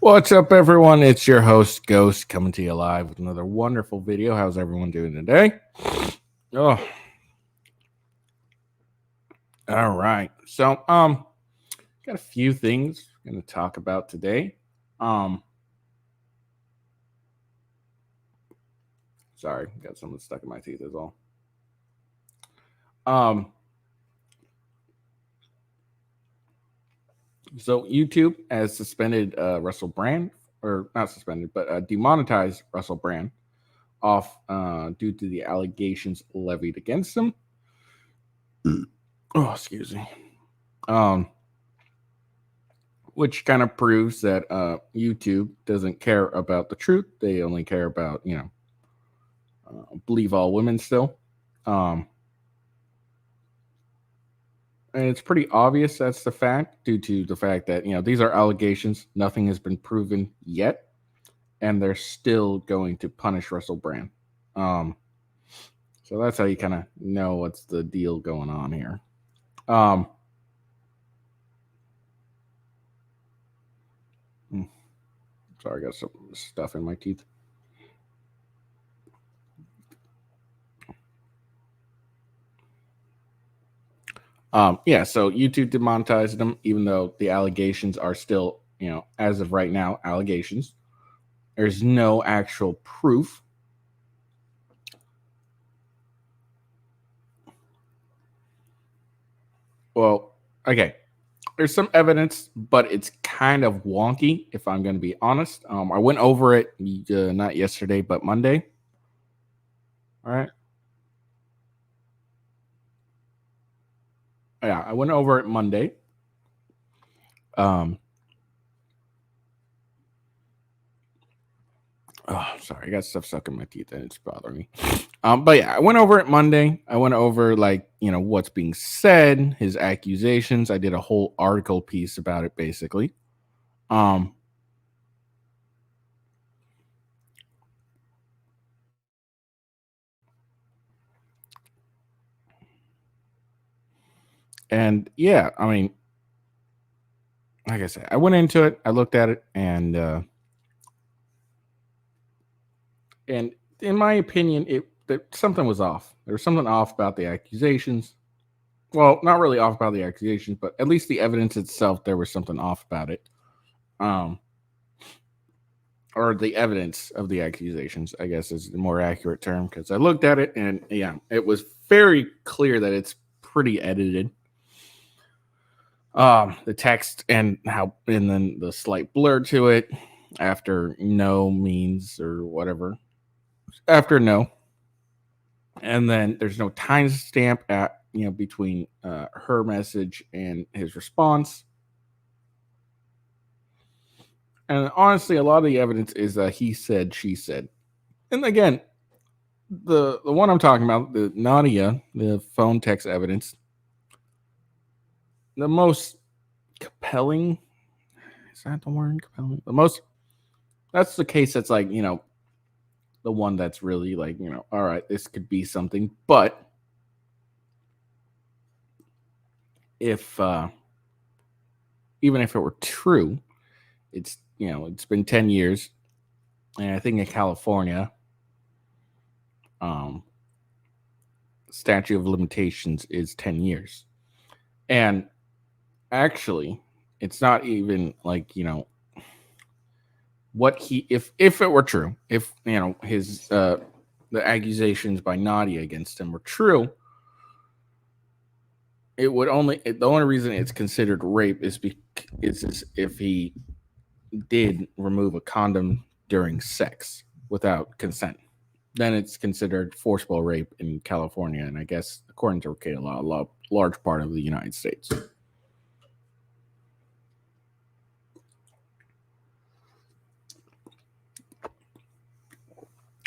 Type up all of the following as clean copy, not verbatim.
What's up, everyone? It's your host, Ghost, coming to you live with another wonderful video. How's everyone doing today? Oh, all right. So, got a few things I'm going to talk about today. Um, Sorry, got something stuck in my teeth is all. Um, so YouTube has suspended Russell Brand, or not suspended, but demonetized Russell Brand off due to the allegations levied against him. Oh, excuse me. Which kind of proves that YouTube doesn't care about the truth. They only care about, believe all women still. And it's pretty obvious that's the fact due to the fact that, these are allegations. Nothing has been proven yet. And they're still going to punish Russell Brand. So that's how you kind of know what's the deal going on here. Sorry, I got some stuff in my teeth. So YouTube demonetized them, even though the allegations are still, as of right now, allegations. There's no actual proof. Well, okay. There's some evidence, but it's kind of wonky, if I'm going to be honest. I went over it not yesterday, but Monday. All right. Yeah, I went over it Monday. Oh, sorry, I got stuff stuck in my teeth and it's bothering me. But yeah, I went over it Monday. I went over what's being said, his accusations. I did a whole article piece about it, basically. And yeah, I mean, like I said, I went into it, I looked at it, and in my opinion, something was off. There was something off about the accusations. Well, not really off about the accusations, but at least the evidence itself, there was something off about it. Or the evidence of the accusations, I guess is the more accurate term, because I looked at it and yeah, it was very clear that it's pretty edited. The text and then the slight blur to it after no means or whatever. After no. And then there's no timestamp at between her message and his response. And honestly, a lot of the evidence is he said, she said. And again, the one I'm talking about, the Nadia, the phone text evidence, the most compelling, is that the word? Compelling? That's the case that's like, the one that's really like, all right, this could be something. But if even if it were true, it's it's been 10 years, and I think in California, statute of limitations is 10 years. And actually, it's not even like, what he if it were true, if his the accusations by Nadia against him were true, it would the only reason it's considered rape is if he did remove a condom during sex without consent. Then it's considered forcible rape in California, and I guess according to K law, a large part of the United States.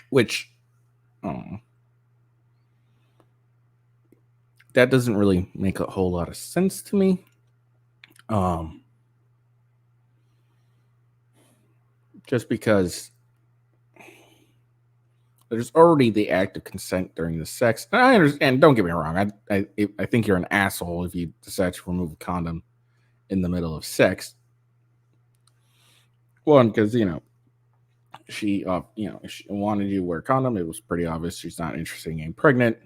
Which, that doesn't really make a whole lot of sense to me. Just because there's already the act of consent during the sex. And I understand. Don't get me wrong. I think you're an asshole if you decide to remove a condom in the middle of sex. One, because she she wanted you to wear a condom. It was pretty obvious she's not interested in getting pregnant.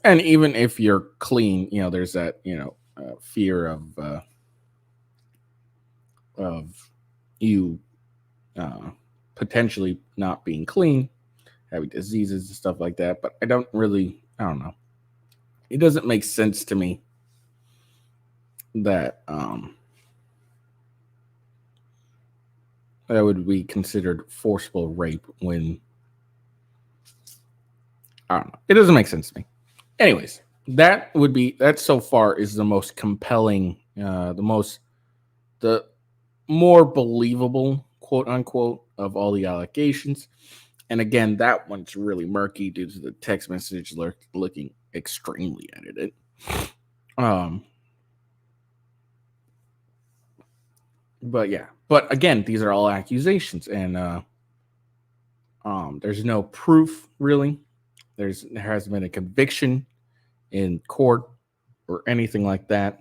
And even if you're clean, there's that fear of you potentially not being clean, having diseases and stuff like that. But I don't know. It doesn't make sense to me that that would be considered forcible rape when I don't know. It doesn't make sense to me. Anyways, that so far is the most compelling, the more believable, quote unquote, of all the allegations. And again, that one's really murky due to the text message looking extremely edited. But yeah, but again, these are all accusations, and there's no proof really. There hasn't been a conviction in court or anything like that.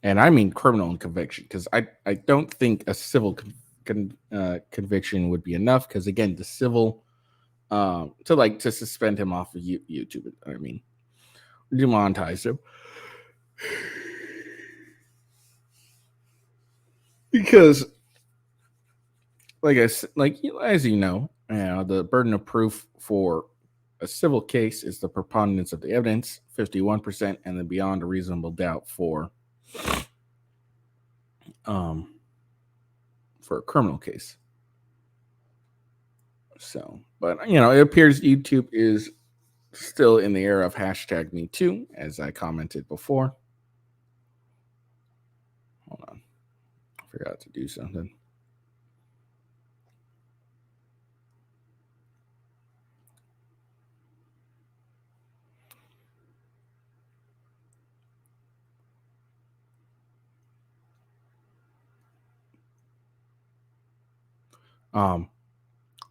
And I mean criminal conviction, because I don't think a civil conviction would be enough, because again, the civil to suspend him off of YouTube, I mean, demonetize him, because as you know, the burden of proof for a civil case is the preponderance of the evidence, 51%, and then beyond a reasonable doubt for a criminal case. So, but it appears YouTube is still in the era of #MeToo, as I commented before. Hold on, I forgot to do something.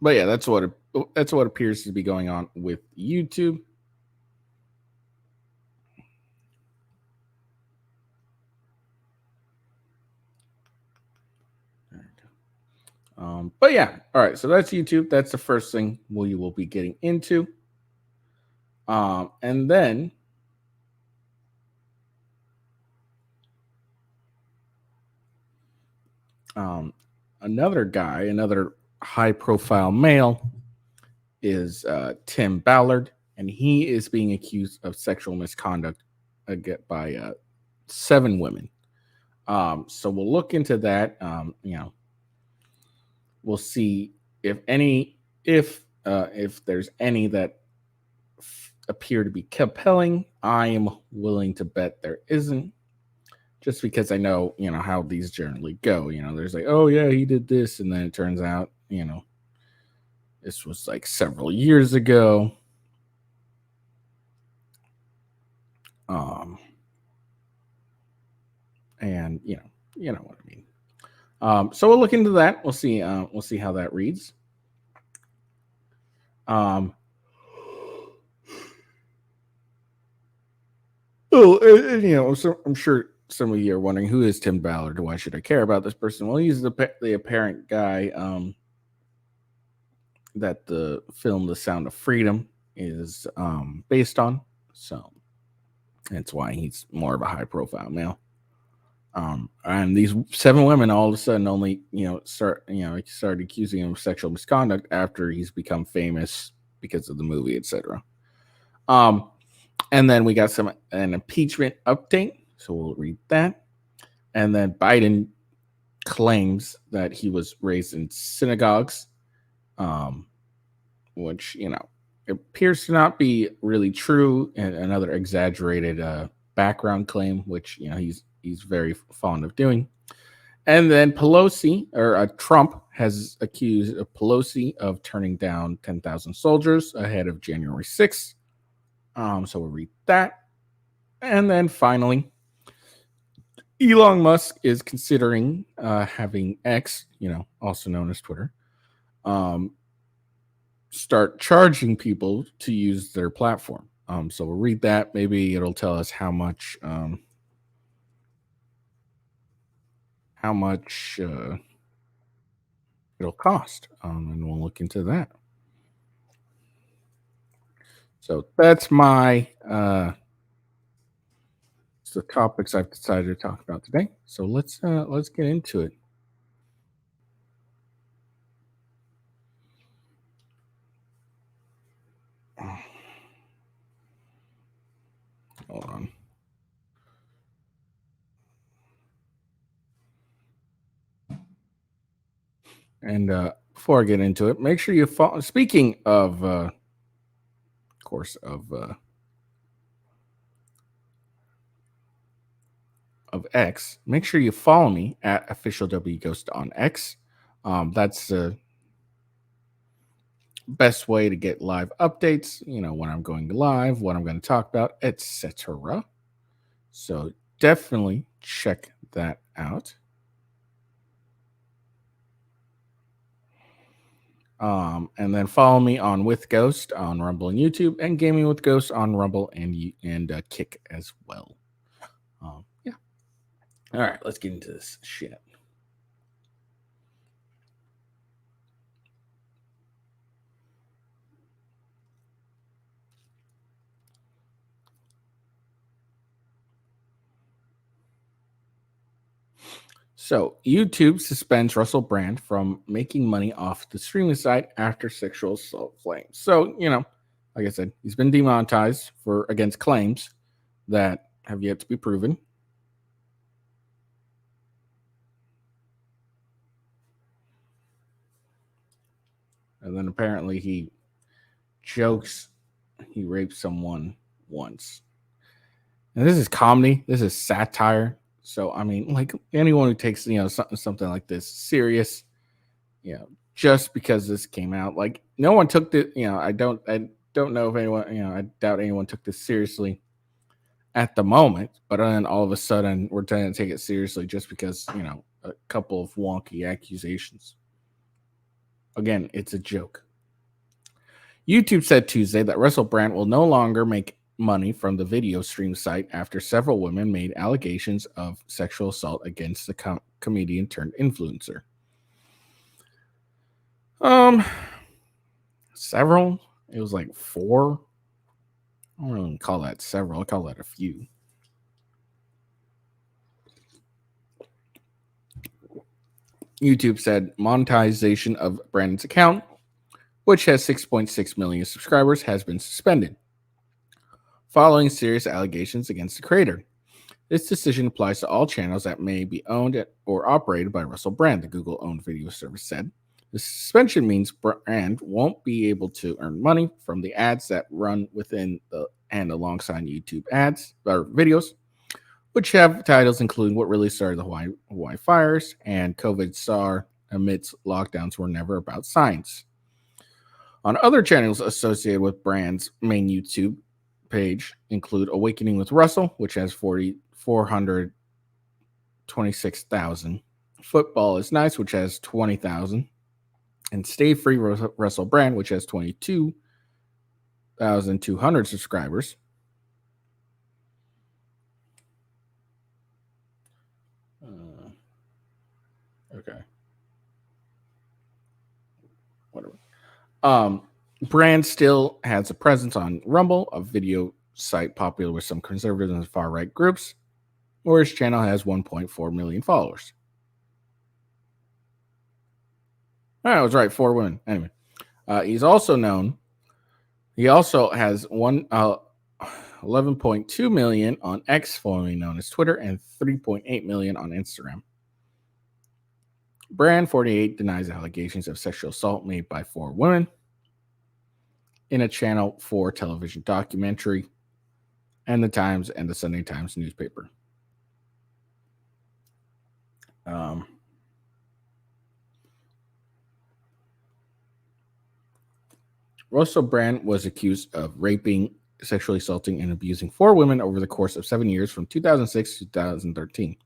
But yeah, that's what appears to be going on with YouTube. But yeah, all right. So that's YouTube. That's the first thing we will be getting into. And then another high-profile male is Tim Ballard, and he is being accused of sexual misconduct by 7 women. So we'll look into that. We'll see if there's any that appear to be compelling. I am willing to bet there isn't, just because I know how these generally go. There's like, oh yeah, he did this, and then it turns out this was like several years ago. And you know what I mean. So we'll look into that. We'll see how that reads. So I'm sure some of you are wondering, who is Tim Ballard? Why should I care about this person? Well, he's the apparent guy that the film The Sound of Freedom is based on. So that's why he's more of a high-profile male. And these 7 women all of a sudden only started accusing him of sexual misconduct after he's become famous because of the movie, etc. And then we got an impeachment update, so we'll read that. And then Biden claims that he was raised in synagogues, which appears to not be really true, and another exaggerated background claim, which he's very fond of doing. And then Trump has accused Pelosi of turning down 10,000 soldiers ahead of January 6th. So we'll read that. And then finally, Elon Musk is considering having X, also known as Twitter, start charging people to use their platform. So we'll read that. Maybe it'll tell us how much how much it'll cost, and we'll look into that. So that's my it's the topics I've decided to talk about today. So let's get into it. Hold on. And before I get into it, make sure you follow. Speaking of course, of X, make sure you follow me at official WGhost on X. That's the best way to get live updates. You know, when I'm going live, what I'm going to talk about, etc. So definitely check that out. And then follow me on WithGhost on Rumble and YouTube, and GamingWithGhost on Rumble and Kick as well. Yeah. All right, let's get into this shit. So YouTube suspends Russell Brand from making money off the streaming site after sexual assault claims. So, you know, like I said, he's been demonetized for against claims that have yet to be proven. And then apparently he jokes he raped someone once. And this is comedy. This is satire. So I mean, like anyone who takes something like this serious, just because this came out, like no one took the I don't know if anyone I doubt anyone took this seriously at the moment, but then all of a sudden we're trying to take it seriously just because a couple of wonky accusations. Again, it's a joke. YouTube said Tuesday that Russell Brand will no longer make money from the video stream site after several women made allegations of sexual assault against the comedian turned influencer. Several. It was like 4. I don't even call that several. I call that a few. YouTube said monetization of Brandon's account, which has 6.6 million subscribers, has been suspended following serious allegations against the creator. This decision applies to all channels that may be owned or operated by Russell Brand, the Google-owned video service said. The suspension means Brand won't be able to earn money from the ads that run within and alongside YouTube ads or videos, which have titles including What Really Started the Hawaii Fires and COVID Star Amidst Lockdowns Were Never About Science. On other channels associated with Brand's main YouTube page include Awakening with Russell, which has 426,000. Football is Nice, which has 20,000. And Stay Free Russell Brand, which has 22,200 subscribers. Okay. Whatever. Brand still has a presence on Rumble, a video site popular with some conservative and far-right groups, where his channel has 1.4 million followers. I was right, 4 women. Anyway, he also has 11.2 million on X, formerly known as Twitter, and 3.8 million on Instagram. Brand 48 denies allegations of sexual assault made by 4 women in a Channel 4 television documentary and the Times and the Sunday Times newspaper. Russell Brand was accused of raping, sexually assaulting, and abusing 4 women over the course of 7 years from 2006 to 2013.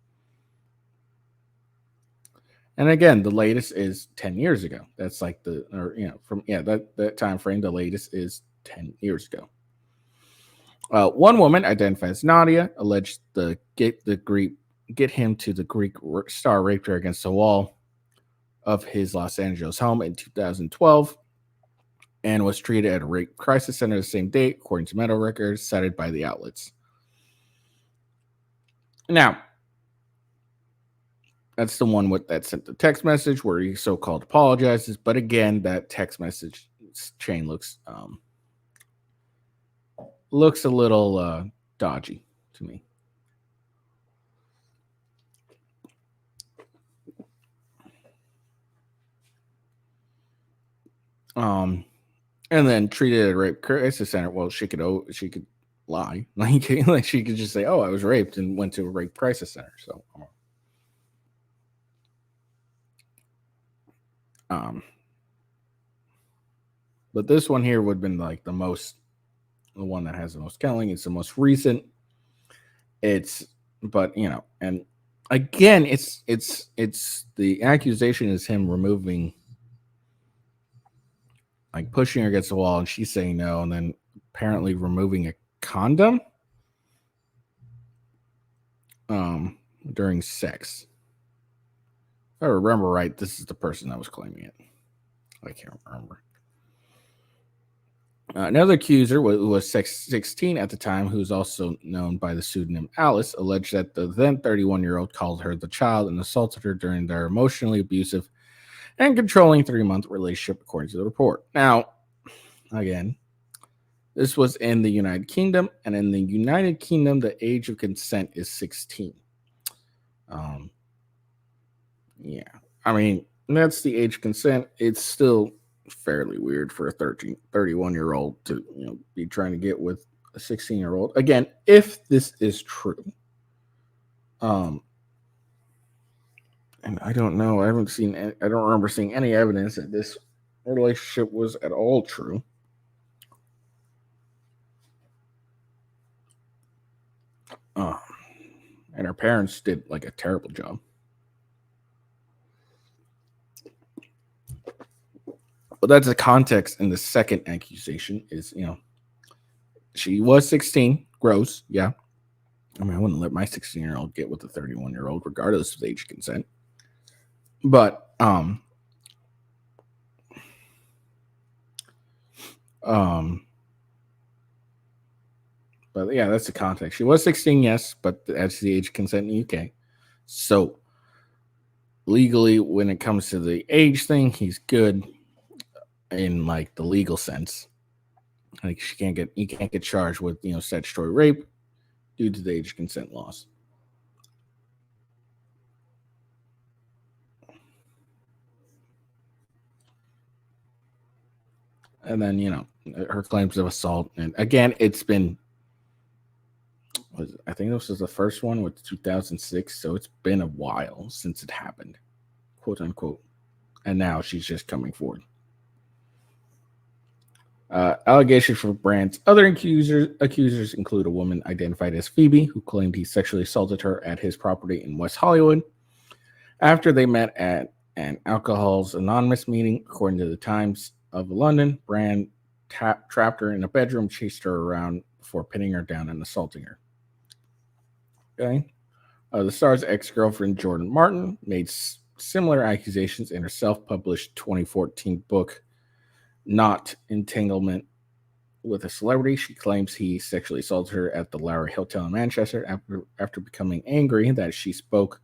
And again, the latest is 10 years ago. That's like that time frame. The latest is 10 years ago. One woman, identified as Nadia, alleged the get him to the Greek star raped her against the wall of his Los Angeles home in 2012 and was treated at a rape crisis center the same date, according to medical records cited by the outlets. Now, that's the one that sent the text message where he so-called apologizes. But again, that text message chain looks a little dodgy to me. And then treated at a rape crisis center. Well, she could lie, like she could just say, "Oh, I was raped," and went to a rape crisis center. So, but this one here would have been like the one that has the most killing. It's the most recent. But and again, it's the accusation is him removing, like pushing her against the wall, and she's saying no, and then apparently removing a condom during sex. If I remember right, this is the person that was claiming it. I can't remember. Another accuser was 16 at the time, who's also known by the pseudonym Alice, alleged that the then 31-year-old called her the child and assaulted her during their emotionally abusive and controlling 3-month relationship, according to the report. Now, again, this was in the United Kingdom, and in the United Kingdom, the age of consent is 16. Yeah, I mean, that's the age of consent. It's still fairly weird for a 31-year-old to be trying to get with a 16-year-old. Again, if this is true, and I don't know, I don't remember seeing any evidence that this relationship was at all true. And her parents did like a terrible job. But that's the context in the second accusation is, she was 16, gross, yeah. I mean, I wouldn't let my 16-year-old get with a 31-year-old, regardless of the age of consent. But, but yeah, that's the context. She was 16, yes, but that's the age of consent in the UK. So legally, when it comes to the age thing, he's good in like the legal sense. Like you can't get charged with statutory rape due to the age of consent laws. And then her claims of assault, and again, it's been. I think this was the first one with 2006, so it's been a while since it happened, quote unquote. And now she's just coming forward. Allegations for Brandt's other accusers include a woman identified as Phoebe, who claimed he sexually assaulted her at his property in West Hollywood after they met at an Alcoholics Anonymous meeting. According to the Times of London, Brandt trapped her in a bedroom, chased her around before pinning her down and assaulting her. Okay. The star's ex-girlfriend, Jordan Martin, made similar accusations in her self-published 2014 book, Not Entanglement with a Celebrity. She claims he sexually assaulted her at the Lowry Hotel in Manchester after becoming angry that she spoke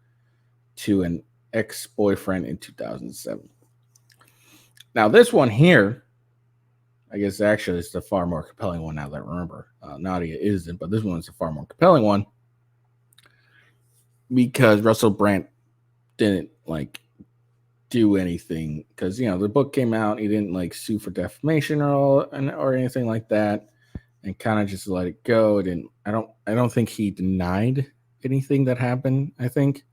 to an ex-boyfriend in 2007. Now, this one here, I guess actually is the far more compelling one now that I remember. Nadia isn't, but this one is a far more compelling one because Russell Brandt didn't do anything because the book came out. He didn't sue for defamation or anything like that, and kind of just let it go. I don't think he denied anything that happened. I think,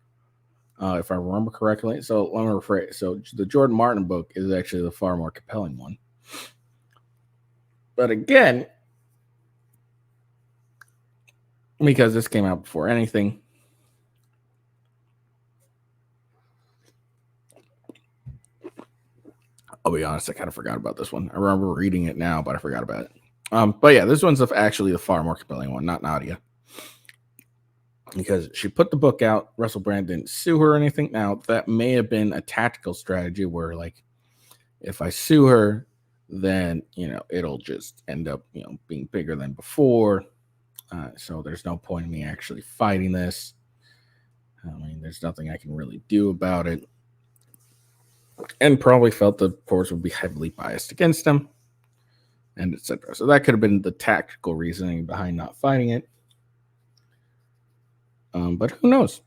if I remember correctly. So let me rephrase. So the Jordan Martin book is actually the far more compelling one. But again, because this came out before anything. I'll be honest, I kind of forgot about this one. I remember reading it now, but I forgot about it. But yeah, this one's actually the far more compelling one, not Nadia. because she put the book out. Russell Brand didn't sue her or anything. Now, that may have been a tactical strategy where, like, if I sue her, then, it'll just end up, being bigger than before. So there's no point in me actually fighting this. I mean, there's nothing I can really do about it. And probably felt the courts would be heavily biased against him, and etc. So that could have been the tactical reasoning behind not fighting it. But who knows?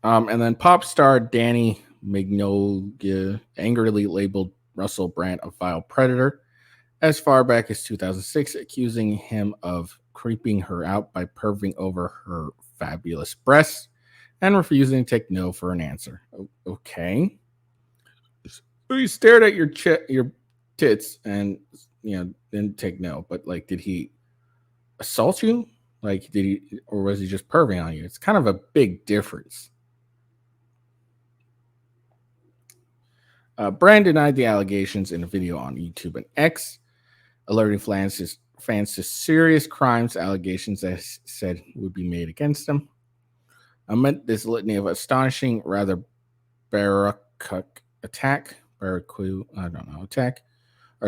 And then pop star Danny Mignola angrily labeled Russell Brand a vile predator as far back as 2006, accusing him of creeping her out by perving over her fabulous breasts and refusing to take no for an answer. Okay. So you stared at your tits and, didn't take no. But, like, did he assault you? Like, did he, or was he just perving on you? It's kind of a big difference. Brand denied the allegations in a video on YouTube and X, alerting fans to serious crimes allegations that said would be made against him. Amid this litany of astonishing, rather attack, are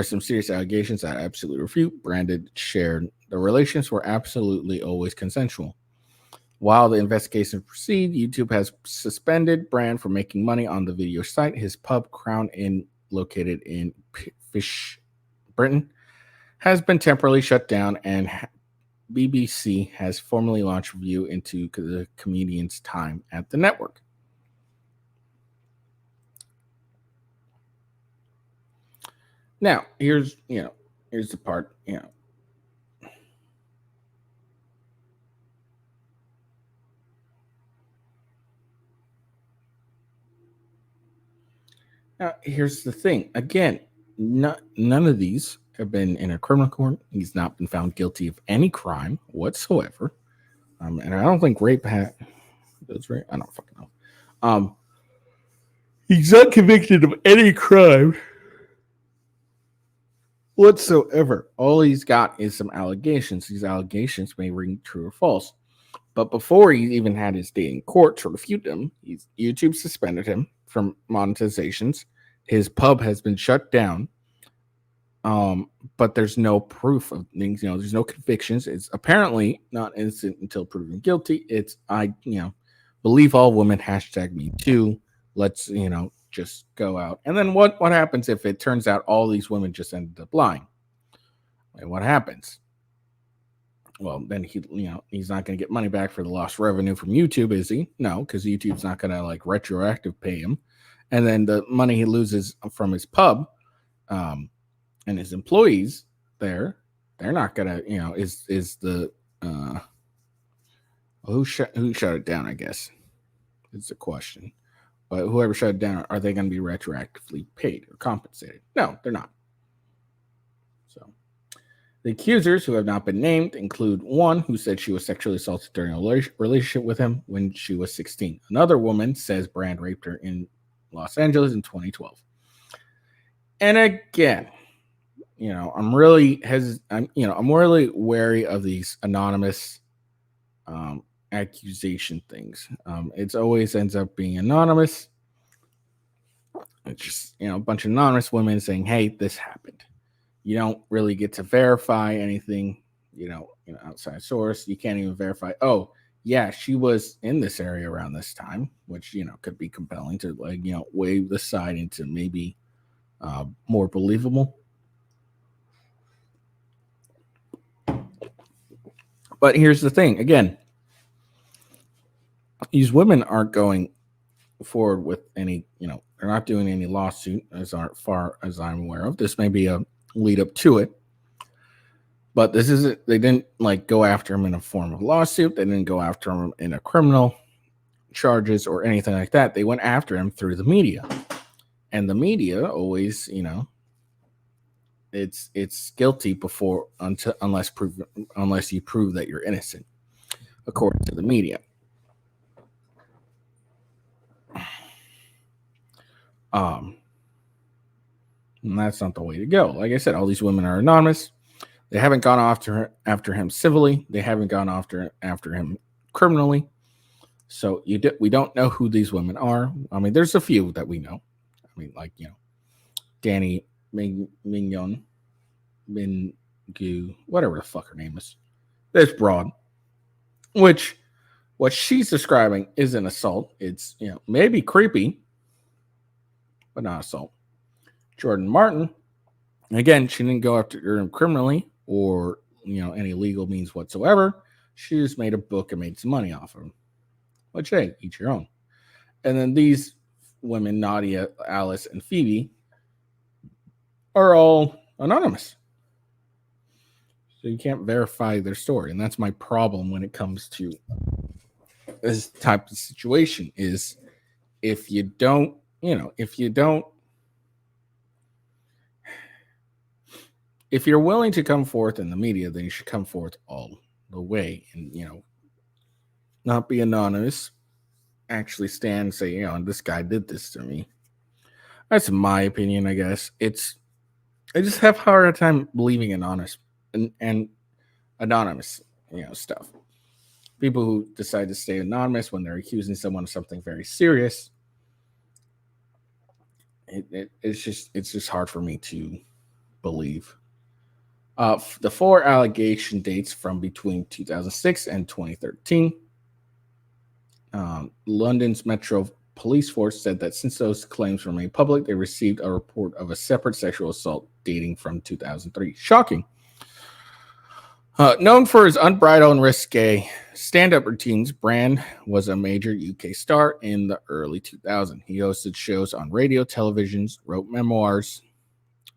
some serious allegations that I absolutely refute. Brandon shared the relations were absolutely always consensual. While the investigation proceeds, YouTube has suspended Brand for making money on the video site. His pub, Crown Inn, located in Fish, Britain, has been temporarily shut down, and BBC has formally launched review into the comedian's time at the network. Now, here's the part, Now, here's the thing. Again, none of these have been in a criminal court. He's not been found guilty of any crime whatsoever. And I don't think rape that's right. I don't fucking know. He's not convicted of any crime whatsoever. All he's got is some allegations. These allegations may ring true or false. But before he even had his day in court to refute them, YouTube suspended him from monetizations. His pub has been shut down. But there's no proof of things. There's no convictions. It's apparently not innocent until proven guilty. It's believe all women. #me too. Let's just go out. And then what happens if it turns out all these women just ended up lying? And what happens? Well, then he's not going to get money back for the lost revenue from YouTube, is he? No, because YouTube's not going to like retroactive pay him. And then the money he loses from his pub, and his employees they're not going to, is the who shut it down? I guess is the question. But whoever shut it down, are they going to be retroactively paid or compensated? No, they're not. So the accusers, who have not been named, include one who said she was sexually assaulted during a relationship with him when she was 16. Another woman says Brand raped her in Los Angeles in 2012. And again, I'm really wary of these anonymous accusation things. It always ends up being anonymous. It's just a bunch of anonymous women saying, "Hey, this happened." You don't really get to verify anything, outside source. You can't even verify, oh, yeah, she was in this area around this time, which, could be compelling to wave the side into maybe more believable. But here's the thing. Again, these women aren't going forward with any, they're not doing any lawsuit as far as I'm aware of. This may be a lead up to it, but this isn't. They didn't go after him in a form of lawsuit. They didn't go after him in a criminal charges or anything like that. They went after him through the media, and the media always, it's guilty unless you prove that you're innocent, according to the media. And that's not the way to go. Like I said, all these women are anonymous. They haven't gone after him civilly. They haven't gone after him criminally. So we don't know who these women are. I mean, there's a few that we know. I mean, like, Danny Mignon, Mingu, whatever the fuck her name is. This broad, which what she's describing is an assault. It's, maybe creepy, but not assault. Jordan Martin, again, she didn't go after him criminally or, any legal means whatsoever. She just made a book and made some money off of him. Which, hey, each your own. And then these women, Nadia, Alice, and Phoebe, are all anonymous. So you can't verify their story. And that's my problem when it comes to this type of situation is if you're willing to come forth in the media, then you should come forth all the way and, not be anonymous, actually stand and say, this guy did this to me. That's my opinion, I guess. I just have a hard time believing in honest and anonymous, stuff. People who decide to stay anonymous when they're accusing someone of something very serious, it's just hard for me to believe. The 4 allegation dates from between 2006 and 2013. London's Metro Police Force said that since those claims were made public, they received a report of a separate sexual assault dating from 2003. Shocking. Known for his unbridled and risque stand-up routines, Brand was a major UK star in the early 2000s. He hosted shows on radio, televisions, wrote memoirs,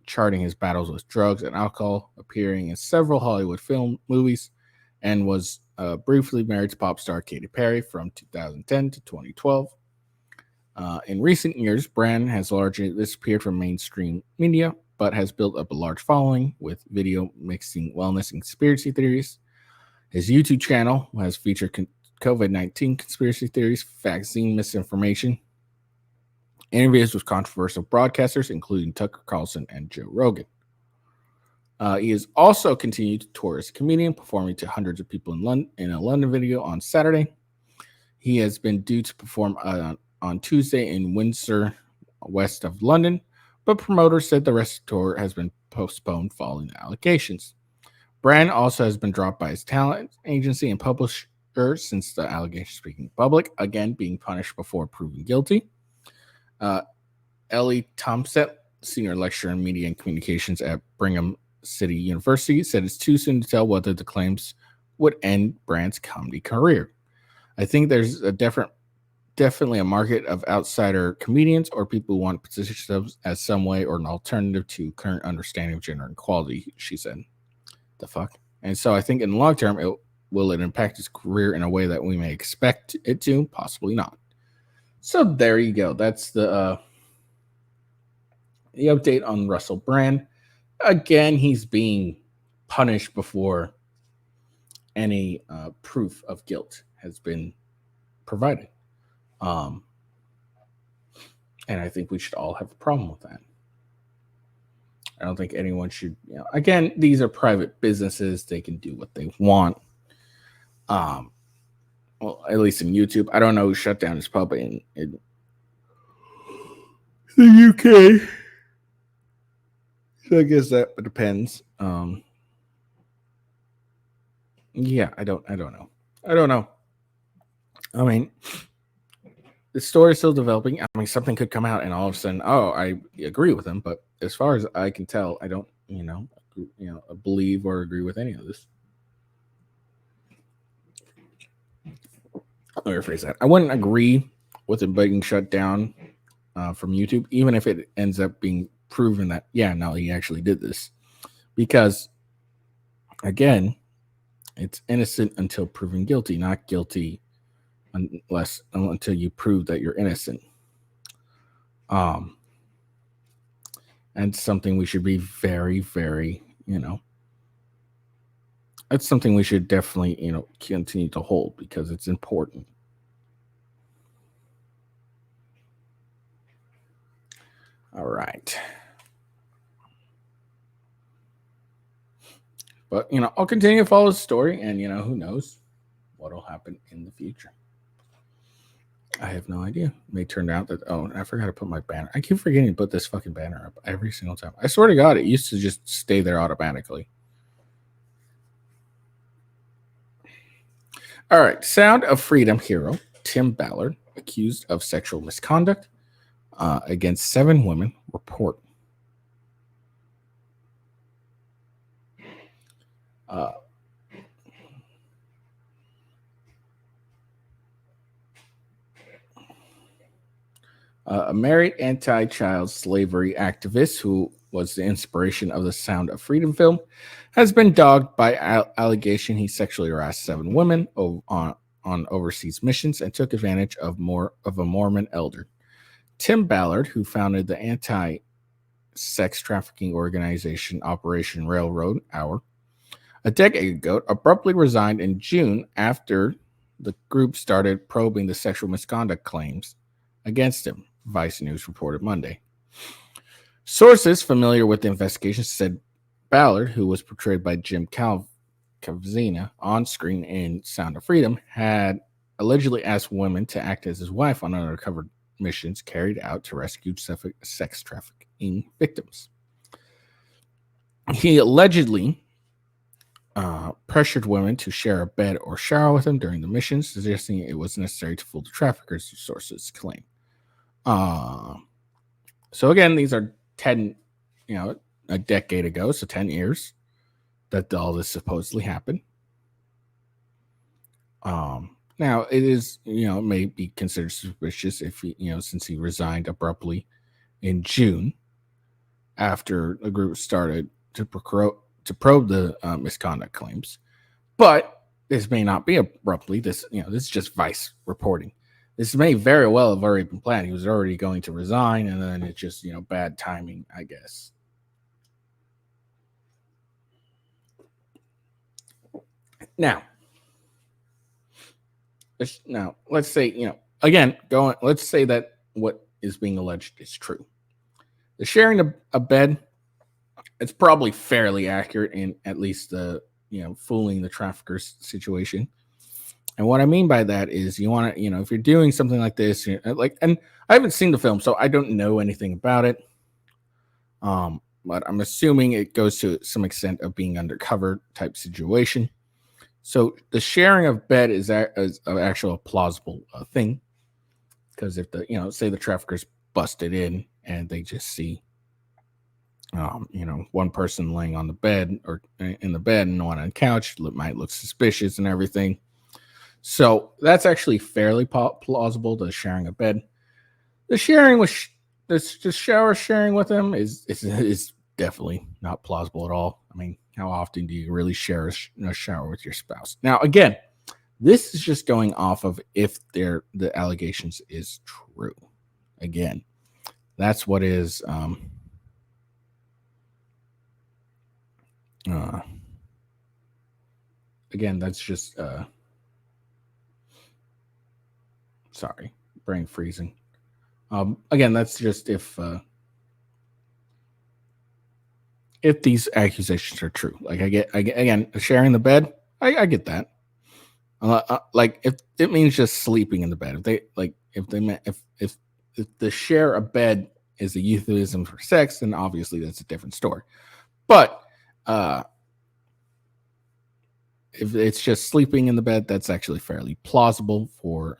charting his battles with drugs and alcohol, appearing in several Hollywood movies, and was briefly married to pop star Katy Perry from 2010 to 2012. In recent years, Brand has largely disappeared from mainstream media, but has built up a large following with video mixing wellness and conspiracy theories. His YouTube channel has featured COVID-19 conspiracy theories, vaccine misinformation, interviews with controversial broadcasters, including Tucker Carlson and Joe Rogan. He has also continued to tour as a comedian, performing to hundreds of people in a London video on Saturday. He has been due to perform on Tuesday in Windsor, west of London, but promoters said the rest of the tour has been postponed following the allegations. Brand also has been dropped by his talent agency and publisher since the allegations became public, again being punished before proven guilty. Ellie Thompson, senior lecturer in media and communications at Brigham City University, said it's too soon to tell whether the claims would end Brand's comedy career. I think there's definitely a market of outsider comedians or people who want to position themselves as some way or an alternative to current understanding of gender equality, she said. The fuck? And so I think in the long term, will it impact his career in a way that we may expect it to? Possibly not. So there you go. That's the update on Russell Brand. Again, he's being punished before any proof of guilt has been provided. And I think we should all have a problem with that. I don't think anyone should, again, these are private businesses. They can do what they want. Well, at least in YouTube. I don't know who shut down his pub in the UK. So I guess that depends. Yeah, I don't know. I mean, the story is still developing. I mean, something could come out and all of a sudden, I agree with him. But as far as I can tell, I don't, believe or agree with any of this. Let me rephrase that. I wouldn't agree with it being shut down from YouTube, even if it ends up being proven that, he actually did this. Because, again, it's innocent until proven guilty, not guilty until you prove that you're innocent. And something we should be very, very, that's something we should definitely, continue to hold because it's important. All right. But, I'll continue to follow the story and, who knows what will happen in the future. I have no idea. It may turn out that I forgot to put my banner. I keep forgetting to put this fucking banner up every single time. I swear to God, it used to just stay there automatically. All right, Sound of Freedom hero Tim Ballard accused of sexual misconduct against 7 women report. A married anti-child slavery activist who was the inspiration of the Sound of Freedom film has been dogged by allegation he sexually harassed 7 women on overseas missions and took advantage of a Mormon elder. Tim Ballard, who founded the anti-sex trafficking organization Operation Railroad Hour a decade ago, abruptly resigned in June after the group started probing the sexual misconduct claims against him, Vice News reported Monday. Sources familiar with the investigation said Ballard, who was portrayed by Jim Cavazina on screen in Sound of Freedom, had allegedly asked women to act as his wife on undercover missions carried out to rescue sex trafficking victims. He allegedly pressured women to share a bed or shower with him during the mission, suggesting it was necessary to fool the traffickers, sources claim. So again, these are 10, a decade ago, so 10 years that all this supposedly happened. Now it is, it may be considered suspicious if he, since he resigned abruptly in June after the group started to probe the misconduct claims. But this may not be abruptly. This is just Vice reporting. This may very well have already been planned. He was already going to resign, and then it's just, bad timing, I guess. Now, let's say, let's say that what is being alleged is true. The sharing a bed, it's probably fairly accurate in at least the, fooling the traffickers situation. And what I mean by that is you want to, if you're doing something like this, and I haven't seen the film, so I don't know anything about it. But I'm assuming it goes to some extent of being undercover type situation. So the sharing of bed is an actual plausible thing, because if say the traffickers busted in and they just see, one person laying on the bed or in the bed and one on the couch, might look suspicious and everything. So that's actually fairly plausible. The sharing a bed, the sharing with the shower sharing with him is definitely not plausible at all. I mean, how often do you really share a shower with your spouse? Now, again, this is just going off of if the allegations is true. Again, that's what is again, that's just sorry, brain freezing. Again, that's just if these accusations are true. Like I get again, sharing the bed, I get that. Like if it means just sleeping in the bed, if the share a bed is a euphemism for sex, then obviously that's a different story. But if it's just sleeping in the bed, that's actually fairly plausible for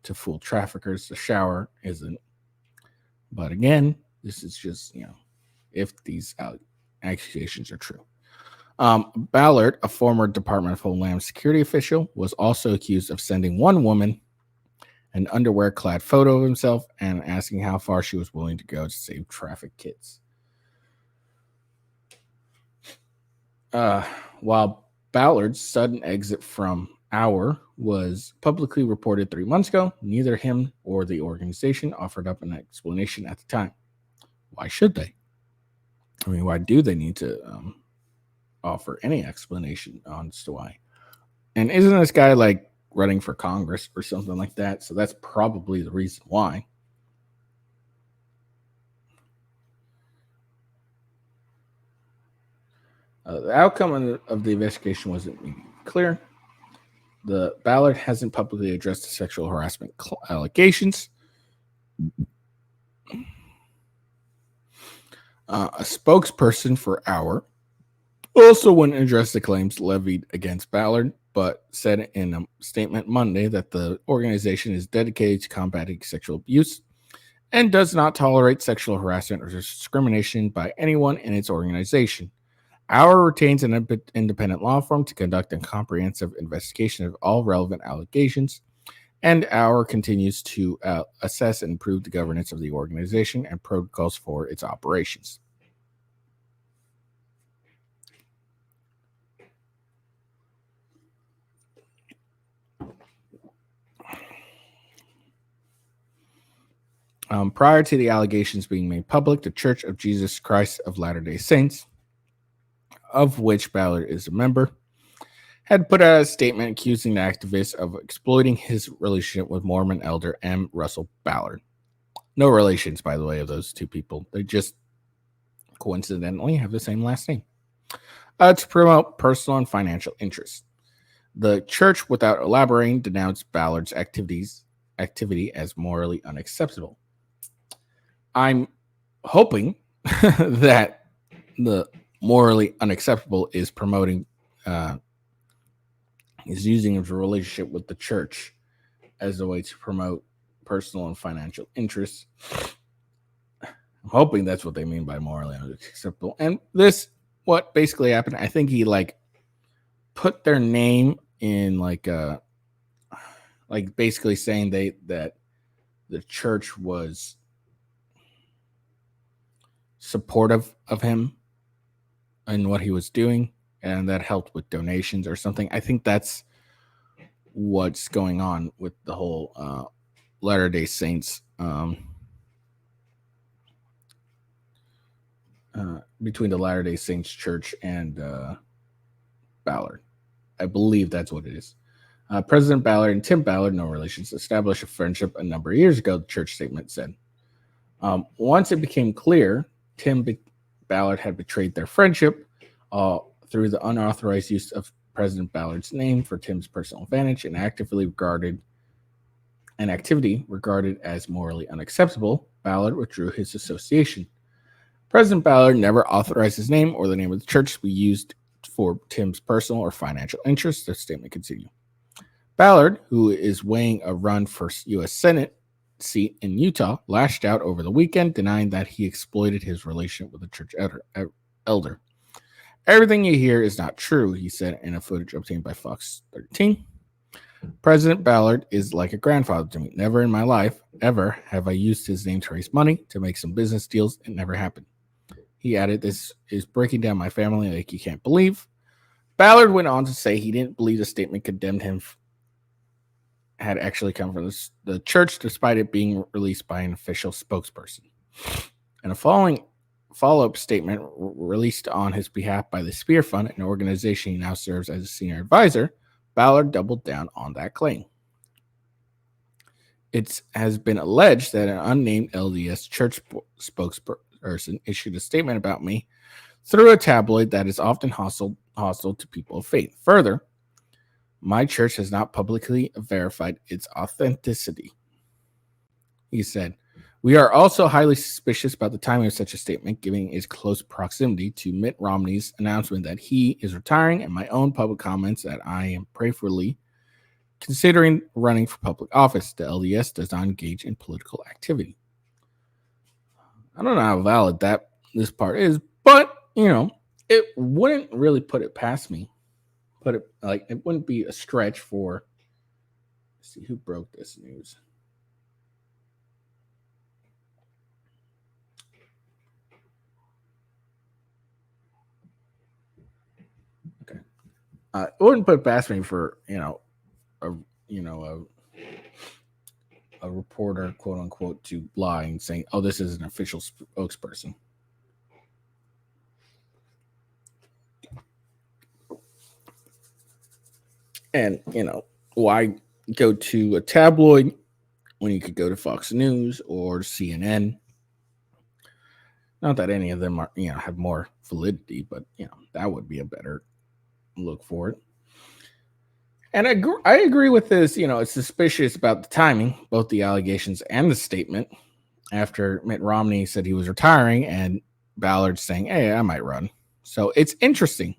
to fool traffickers. The shower isn't. But again, this is just if these accusations are true. Ballard, a former Department of Homeland Security official, was also accused of sending one woman an underwear-clad photo of himself and asking how far she was willing to go to save trafficked kids. While Ballard's sudden exit from Hour was publicly reported 3 months ago, neither him or the organization offered up an explanation at the time. Why should they? I mean, why do they need to offer any explanation on as to why? And isn't this guy like running for Congress or something like that? So that's probably the reason why. The outcome of the investigation wasn't clear, The Ballard hasn't publicly addressed the sexual harassment allegations. A spokesperson for Our also wouldn't address the claims levied against Ballard, but said in a statement Monday that the organization is dedicated to combating sexual abuse and does not tolerate sexual harassment or discrimination by anyone in its organization. Our retains an independent law firm to conduct a comprehensive investigation of all relevant allegations, and Our continues to assess and improve the governance of the organization and protocols for its operations. Prior to the allegations being made public, the Church of Jesus Christ of Latter-day Saints, of which Ballard is a member, had put out a statement accusing the activist of exploiting his relationship with Mormon elder M. Russell Ballard. No relations, by the way, of those two people. They just coincidentally have the same last name. To promote personal and financial interests. The church, without elaborating, denounced Ballard's activity as morally unacceptable. I'm hoping that the morally unacceptable is promoting, is using his relationship with the church as a way to promote personal and financial interests. I'm hoping that's what they mean by morally unacceptable. And this, what basically happened, I think he put their name in basically saying that the church was supportive of him and what he was doing, and that helped with donations or something. I think that's what's going on with the whole Latter-day Saints between the Latter-day Saints Church and Ballard. I believe that's what it is. President Ballard and Tim Ballard, no relations, established a friendship a number of years ago, the church statement said. Once it became clear Ballard had betrayed their friendship through the unauthorized use of President Ballard's name for Tim's personal advantage and activity regarded as morally unacceptable, Ballard withdrew his association. President Ballard never authorized his name or the name of the church to be used for Tim's personal or financial interests, the statement continued. Ballard, who is weighing a run for U.S. Senate seat in Utah, lashed out over the weekend, denying that he exploited his relationship with the church elder. Everything you hear is not true, he said in a footage obtained by Fox 13. President Ballard is like a grandfather to me. Never in my life, ever, have I used his name to raise money, to make some business deals. It never happened. He added, this is breaking down my family like you can't believe. Ballard went on to say he didn't believe the statement condemned him had actually come from the church, despite it being released by an official spokesperson. In a follow-up statement released on his behalf by the Spear Fund, an organization he now serves as a senior advisor, Ballard doubled down on that claim. It has been alleged that an unnamed LDS church spokesperson issued a statement about me through a tabloid that is often hostile to people of faith. Further, my church has not publicly verified its authenticity. He said, we are also highly suspicious about the timing of such a statement, given its close proximity to Mitt Romney's announcement that he is retiring and my own public comments that I am prayerfully considering running for public office. The LDS does not engage in political activity. I don't know how valid this part is, but, it wouldn't really put it past me. It wouldn't be a stretch for, let's see who broke this news. Okay. It wouldn't put it past me for, a reporter, quote unquote, to lie and saying, oh, this is an official spokesperson. And, why go to a tabloid when you could go to Fox News or CNN? Not that any of them are, have more validity, but, that would be a better look for it. And I agree with this. It's suspicious about the timing, both the allegations and the statement after Mitt Romney said he was retiring and Ballard saying, hey, I might run. So it's interesting.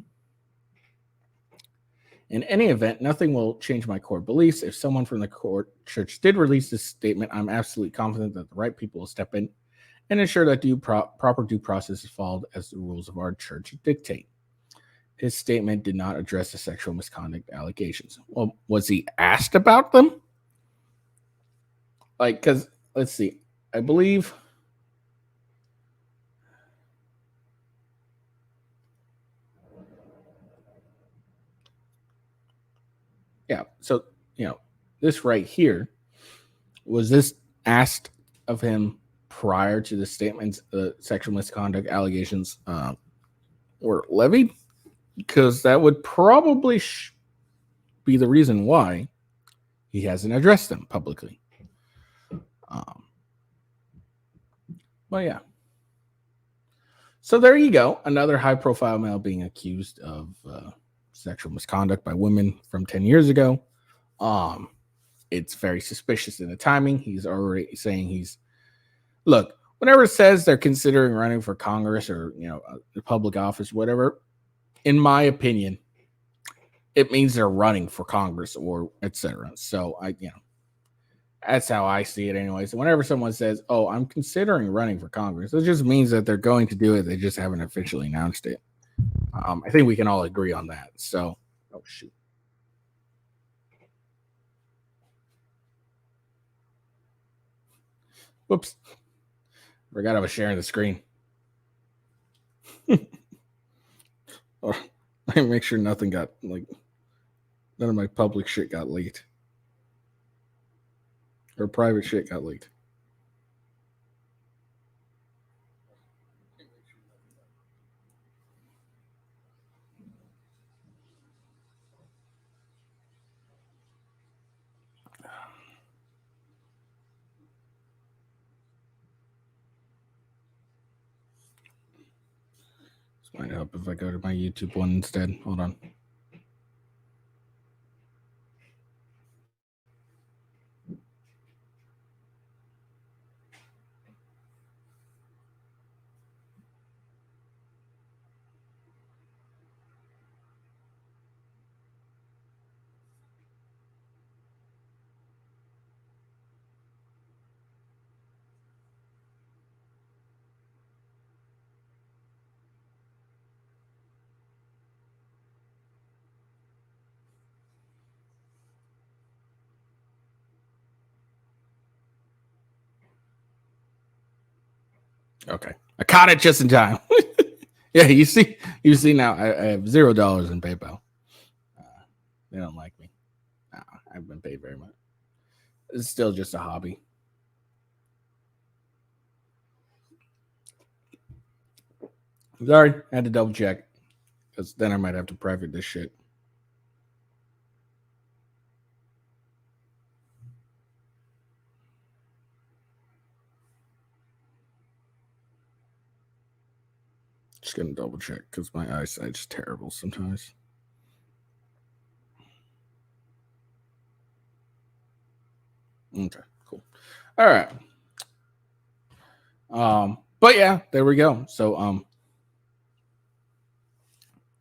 In any event, nothing will change my core beliefs. If someone from the church did release this statement, I'm absolutely confident that the right people will step in and ensure that proper due process is followed as the rules of our church dictate. His statement did not address the sexual misconduct allegations. Well, was he asked about them? Because let's see, I believe. Yeah. So, this right here, was this asked of him prior to the statements, the sexual misconduct allegations were levied? Because that would probably be the reason why he hasn't addressed them publicly. Well, yeah. So there you go. Another high-profile male being accused of sexual misconduct by women from 10 years ago. It's very suspicious in the timing. He's already saying look, whenever it says they're considering running for Congress or, a public office, whatever, in my opinion, it means they're running for Congress or etc. So that's how I see it anyway. So whenever someone says, oh, I'm considering running for Congress, it just means that they're going to do it. They just haven't officially announced it. I think we can all agree on that. So, oh, shoot. Whoops. Forgot I was sharing the screen. I make sure nothing got, none of my public shit got leaked. Or private shit got leaked. This might help if I go to my YouTube one instead. Hold on. Okay, I caught it just in time. Yeah, you see now I have $0 in PayPal. They don't like me. I haven't been paid very much. It's still just a hobby. Sorry, I had to double check because then I might have to private this shit. Just gonna double check because my eyesight's terrible sometimes. Okay, cool. All right. But yeah, there we go. So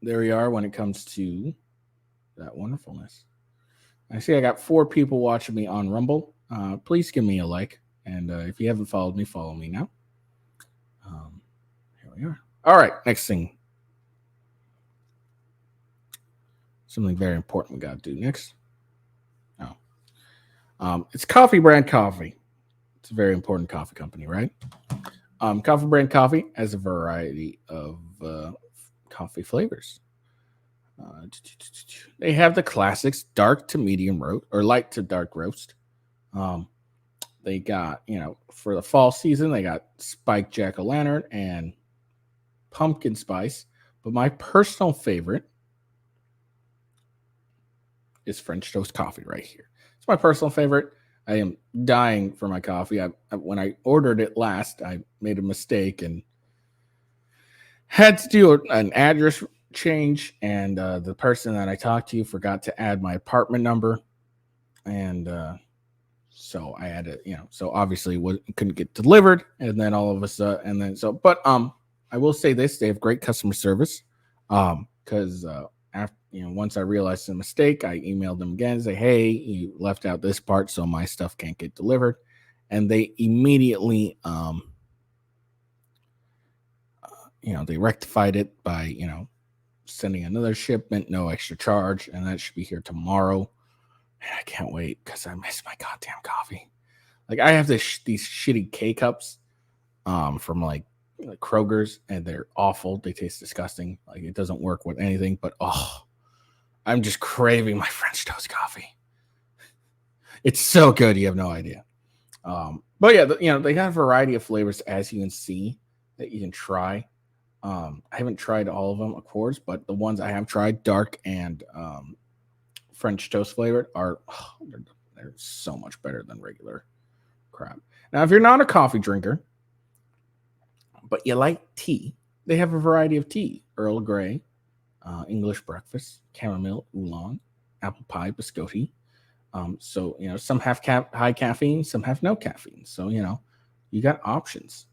there we are when it comes to that wonderfulness. I see I got 4 people watching me on Rumble. Please give me a like, and if you haven't followed me, follow me now. Here we are. All right, next thing. Something very important we got to do next. It's Coffee Brand Coffee. It's a very important coffee company, right? Coffee Brand Coffee has a variety of coffee flavors. They have the classics, dark to medium roast or light to dark roast. They got, for the fall season, they got spiked jack-o'-lantern and pumpkin spice. But my personal favorite is French toast coffee right here. It's my personal favorite. I am dying for my coffee. When I ordered it last, I made a mistake and had to do an address change, and the person that I talked to forgot to add my apartment number, and so I had to, so obviously couldn't get delivered, and then all of us, and then so, but I will say this: they have great customer service, because after once I realized the mistake, I emailed them again, say, hey, you left out this part, so my stuff can't get delivered, and they immediately they rectified it by sending another shipment, no extra charge, and that should be here tomorrow. I can't wait because I miss my goddamn coffee. Like, I have these shitty K-Cups from like Kroger's, and they're awful. They taste disgusting. Like, it doesn't work with anything, but I'm just craving my French toast coffee. It's so good, you have no idea. But yeah, they have a variety of flavors, as you can see, that you can try. I haven't tried all of them, of course, but the ones I have tried, dark and French toast flavored, they're so much better than regular crap. Now, if you're not a coffee drinker, but you like tea, they have a variety of tea: Earl Grey, English breakfast, chamomile, oolong, apple pie, biscotti. So some have high caffeine, some have no caffeine. So you got options,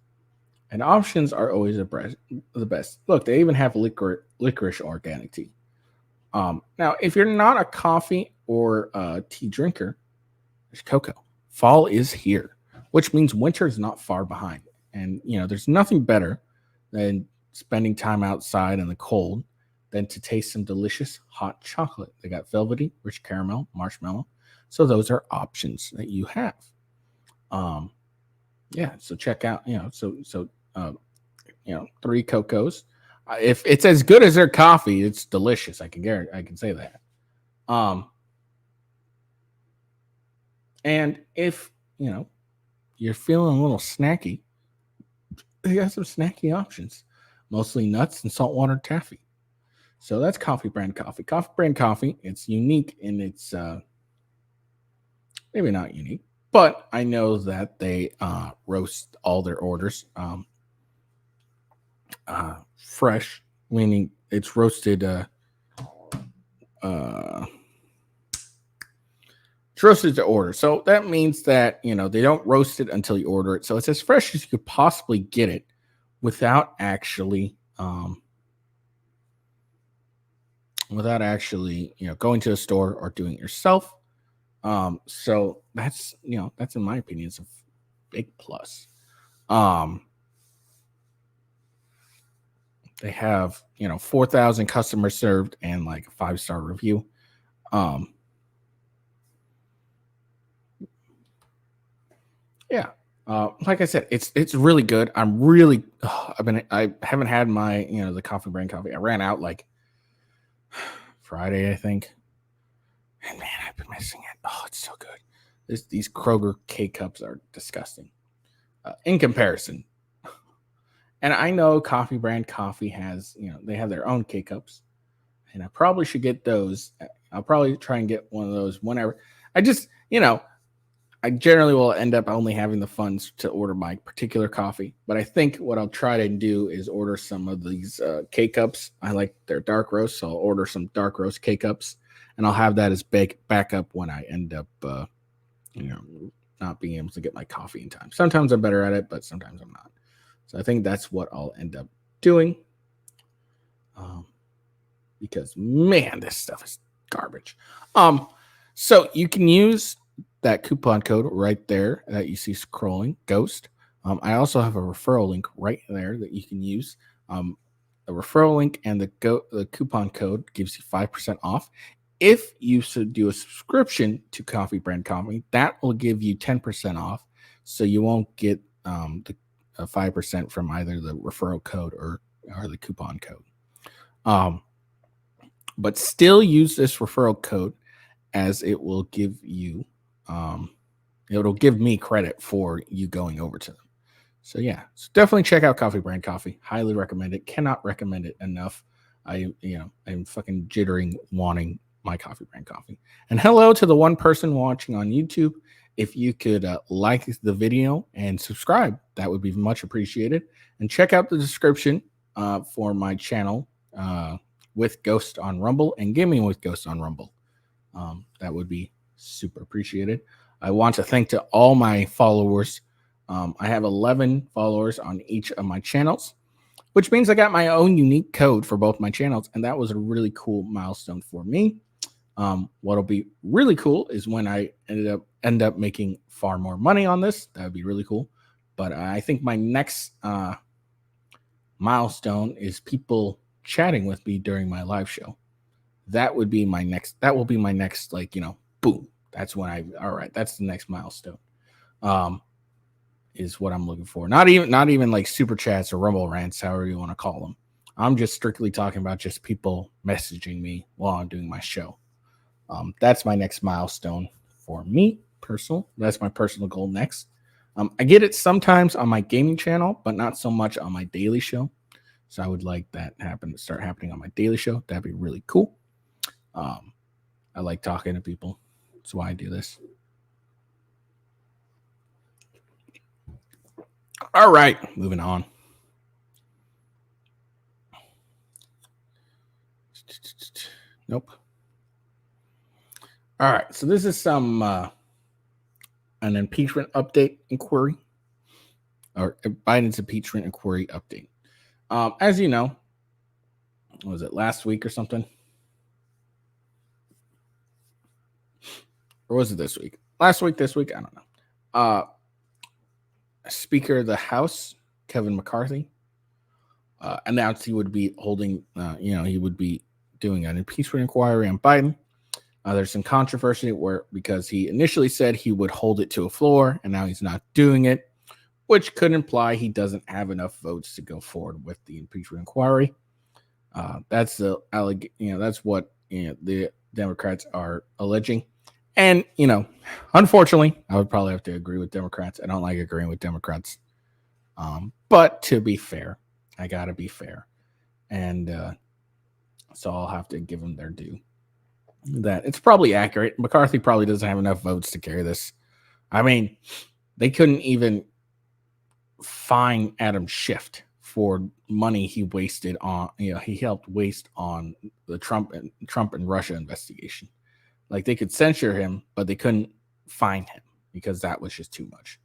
and options are always the best. Look, they even have licorice organic tea. Now, if you're not a coffee or tea drinker, there's cocoa. Fall is here, which means winter is not far behind. And, there's nothing better than spending time outside in the cold than to taste some delicious hot chocolate. They got velvety, rich caramel, marshmallow. So those are options that you have. So check out, 3 cocos. If it's as good as their coffee, it's delicious. I can guarantee. I can say that. And if you're feeling a little snacky, they got some snacky options, mostly nuts and saltwater taffy. So that's Coffee Brand Coffee. Coffee Brand Coffee. It's unique in its maybe not unique, but I know that they roast all their orders fresh, meaning it's roasted. It's roasted to order, so that means that they don't roast it until you order it. So it's as fresh as you could possibly get it, without actually going to a store or doing it yourself. So that's that's, in my opinion, it's a big plus. They have 4,000 customers served and like a 5-star review. Like I said, it's really good. I'm really I haven't had my the Coffee Brand Coffee. I ran out like Friday, I think. And man, I've been missing it. Oh, it's so good. These Kroger K-Cups are disgusting in comparison. And I know Coffee Brand Coffee has, they have their own K-Cups, and I probably should get those. I'll probably try and get one of those whenever. I just, I generally will end up only having the funds to order my particular coffee. But I think what I'll try to do is order some of these K-Cups. I like their dark roast, so I'll order some dark roast K-Cups, and I'll have that as backup when I end up, not being able to get my coffee in time. Sometimes I'm better at it, but sometimes I'm not. So I think that's what I'll end up doing. Because man, this stuff is garbage. So you can use that coupon code right there that you see scrolling, Ghost. I also have a referral link right there that you can use. The referral link and the coupon code gives you 5% off. If you do a subscription to Coffee Brand Coffee, that will give you 10% off. So you won't get the 5% from either the referral code or the coupon code. But still use this referral code, as it will give you it'll give me credit for you going over to them. So yeah, so definitely check out Coffee Brand Coffee. Highly recommend it. Cannot recommend it enough. I'm fucking jittering wanting my Coffee Brand Coffee. And hello to the one person watching on YouTube. If you could like the video and subscribe, that would be much appreciated. And check out the description for my channel with Ghost on Rumble and Gaming with Ghost on Rumble. That would be super appreciated. I want to thank to all my followers. I have 11 followers on each of my channels, which means I got my own unique code for both my channels, and that was a really cool milestone for me. What'll be really cool is when I end up making far more money on this. That would be really cool. But I think my next milestone is people chatting with me during my live show. That will be my next, like, boom. That's when all right, that's the next milestone. Is what I'm looking for. Not even like super chats or Rumble rants, however you want to call them. I'm just strictly talking about just people messaging me while I'm doing my show. That's my next milestone for me, personal. That's my personal goal next. I get it sometimes on my gaming channel, but not so much on my daily show. So I would like that to start happening on my daily show. That'd be really cool. I like talking to people. That's why I do this. All right, moving on. Nope. All right, so this is some an impeachment update inquiry, or Biden's impeachment inquiry update. As you know, was it last week or something? Or was it this week? Last week, this week? I don't know. Speaker of the House, Kevin McCarthy, announced he would be holding, he would be doing an impeachment inquiry on Biden. There's some controversy because he initially said he would hold it to a floor, and now he's not doing it, which could imply he doesn't have enough votes to go forward with the impeachment inquiry. That's that's what the Democrats are alleging. And, unfortunately, I would probably have to agree with Democrats. I don't like agreeing with Democrats. But to be fair, I got to be fair. And so I'll have to give them their due. That it's probably accurate. McCarthy probably doesn't have enough votes to carry this. I mean, they couldn't even fine Adam Schiff for money he wasted on, he helped waste on the Trump and Russia investigation. Like, they could censure him, but they couldn't fine him because that was just too much.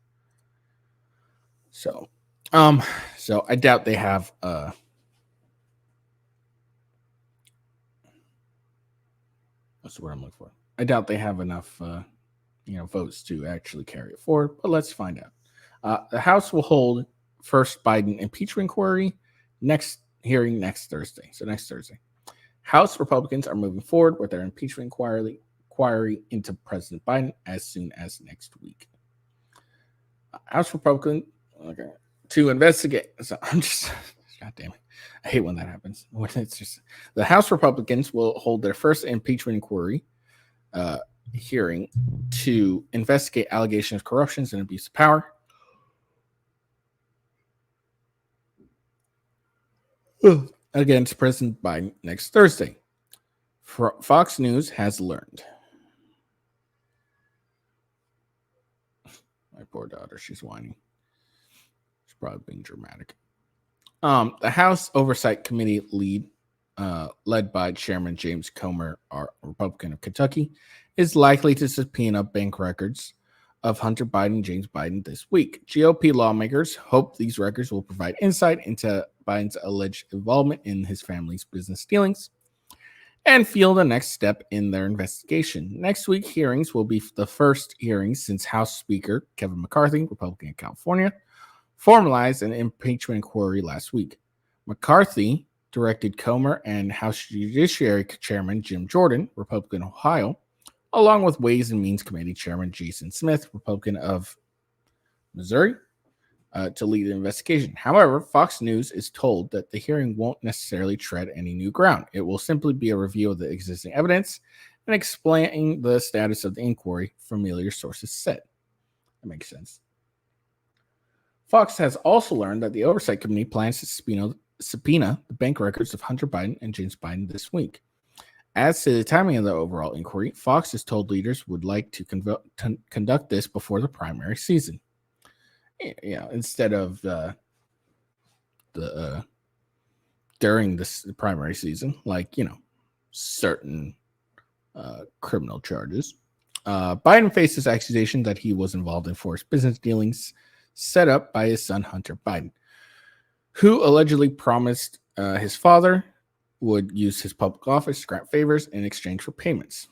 So I doubt they have what's the word I'm looking for? I doubt they have enough votes to actually carry it forward, but let's find out. The House will hold first Biden impeachment inquiry next Thursday. So next Thursday. House Republicans are moving forward with their impeachment inquiry into President Biden as soon as next week. House Republican to investigate. So I'm just, God damn it. I hate when that happens. When it's just the House Republicans will hold their first impeachment inquiry hearing to investigate allegations of corruption and abuse of power against President Biden next Thursday. Fox News has learned. My poor daughter, she's whining. She's probably being dramatic. The House Oversight Committee led by Chairman James Comer, a Republican of Kentucky, is likely to subpoena bank records of Hunter Biden and James Biden this week. GOP lawmakers hope these records will provide insight into Biden's alleged involvement in his family's business dealings and fuel the next step in their investigation. Next week, hearings will be the first hearings since House Speaker Kevin McCarthy, Republican of California, formalized an impeachment inquiry last week. McCarthy directed Comer and House Judiciary Chairman Jim Jordan, Republican of Ohio, along with Ways and Means Committee Chairman Jason Smith, Republican of Missouri, to lead the investigation. However, Fox News is told that the hearing won't necessarily tread any new ground. It will simply be a review of the existing evidence and explaining the status of the inquiry, familiar sources said. That makes sense. Fox has also learned that the Oversight Committee plans to subpoena the bank records of Hunter Biden and James Biden this week. As to the timing of the overall inquiry, Fox has told leaders would like to conduct this before the primary season. Instead of the during this primary season, like, certain criminal charges. Biden faces accusation that he was involved in forced business dealings set up by his son, Hunter Biden, who allegedly promised his father would use his public office to grant favors in exchange for payments.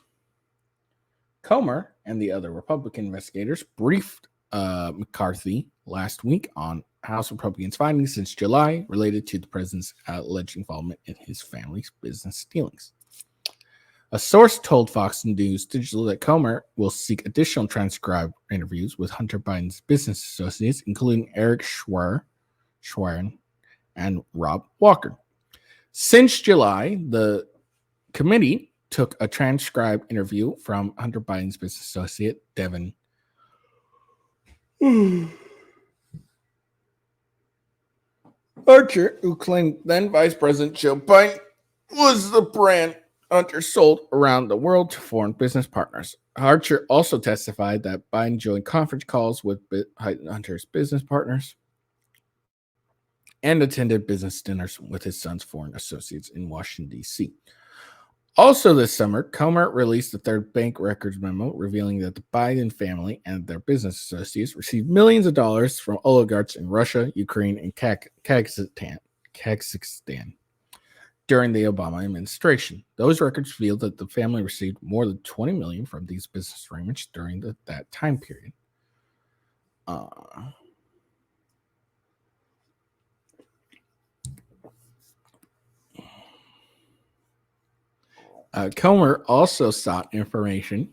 Comer and the other Republican investigators briefed McCarthy last week on House Republicans' findings since July related to the president's alleged involvement in his family's business dealings. A source told Fox News Digital that Comer will seek additional transcribed interviews with Hunter Biden's business associates, including Eric Schwerin and Rob Walker. Since July, the committee took a transcribed interview from Hunter Biden's business associate, Devin Archer, who claimed then Vice President Joe Biden was the brand Hunter sold around the world to foreign business partners. Archer also testified that Biden joined conference calls with Hunter's business partners and attended business dinners with his son's foreign associates in Washington, D.C. Also this summer, Comer released the third bank records memo revealing that the Biden family and their business associates received millions of dollars from oligarchs in Russia, Ukraine, and Kazakhstan during the Obama administration. Those records revealed that the family received more than $20 million from these business arrangements during that time period. Comer also sought information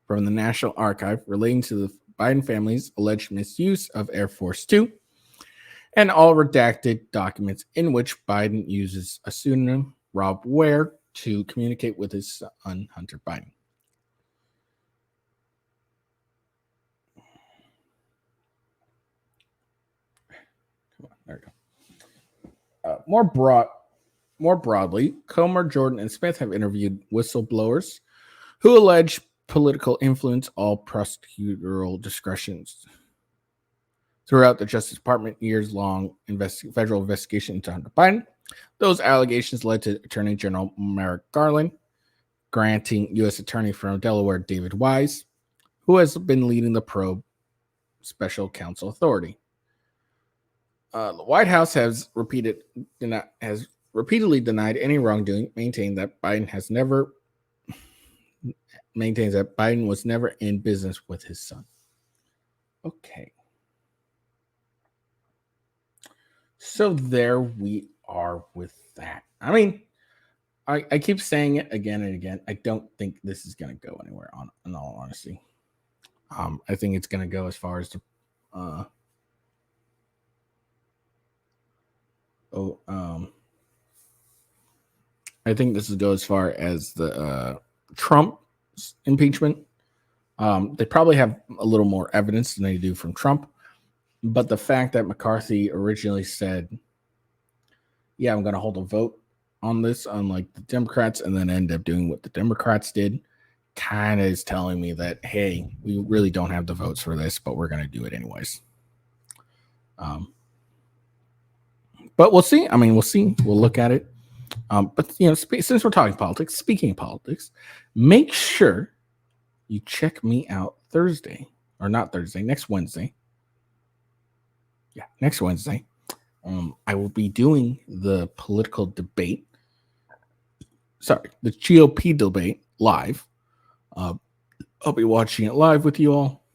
from the National Archive relating to the Biden family's alleged misuse of Air Force Two and all redacted documents in which Biden uses a pseudonym, Rob Ware, to communicate with his son, Hunter Biden. Come on, there we go. More broadly, Comer, Jordan, and Smith have interviewed whistleblowers who allege political influence, all prosecutorial discretions. Throughout the Justice Department years-long federal investigation into Hunter Biden, those allegations led to Attorney General Merrick Garland granting U.S. Attorney from Delaware David Wise, who has been leading the probe special counsel authority. The White House has repeatedly denied any wrongdoing, maintains that Biden was never in business with his son. Okay. So there we are with that. I mean, I keep saying it again and again. I don't think this is going to go anywhere, in all honesty. I think it's going to go as far as the I think this will go as far as the Trump impeachment. They probably have a little more evidence than they do from Trump. But the fact that McCarthy originally said, yeah, I'm going to hold a vote on this, unlike the Democrats, and then end up doing what the Democrats did, kind of is telling me that, hey, we really don't have the votes for this, but we're going to do it anyways. But we'll see. I mean, we'll see. We'll look at it. But, since we're talking politics, speaking of politics, make sure you check me out next Wednesday. Yeah, next Wednesday. I will be doing the political debate. Sorry, the GOP debate live. I'll be watching it live with you all.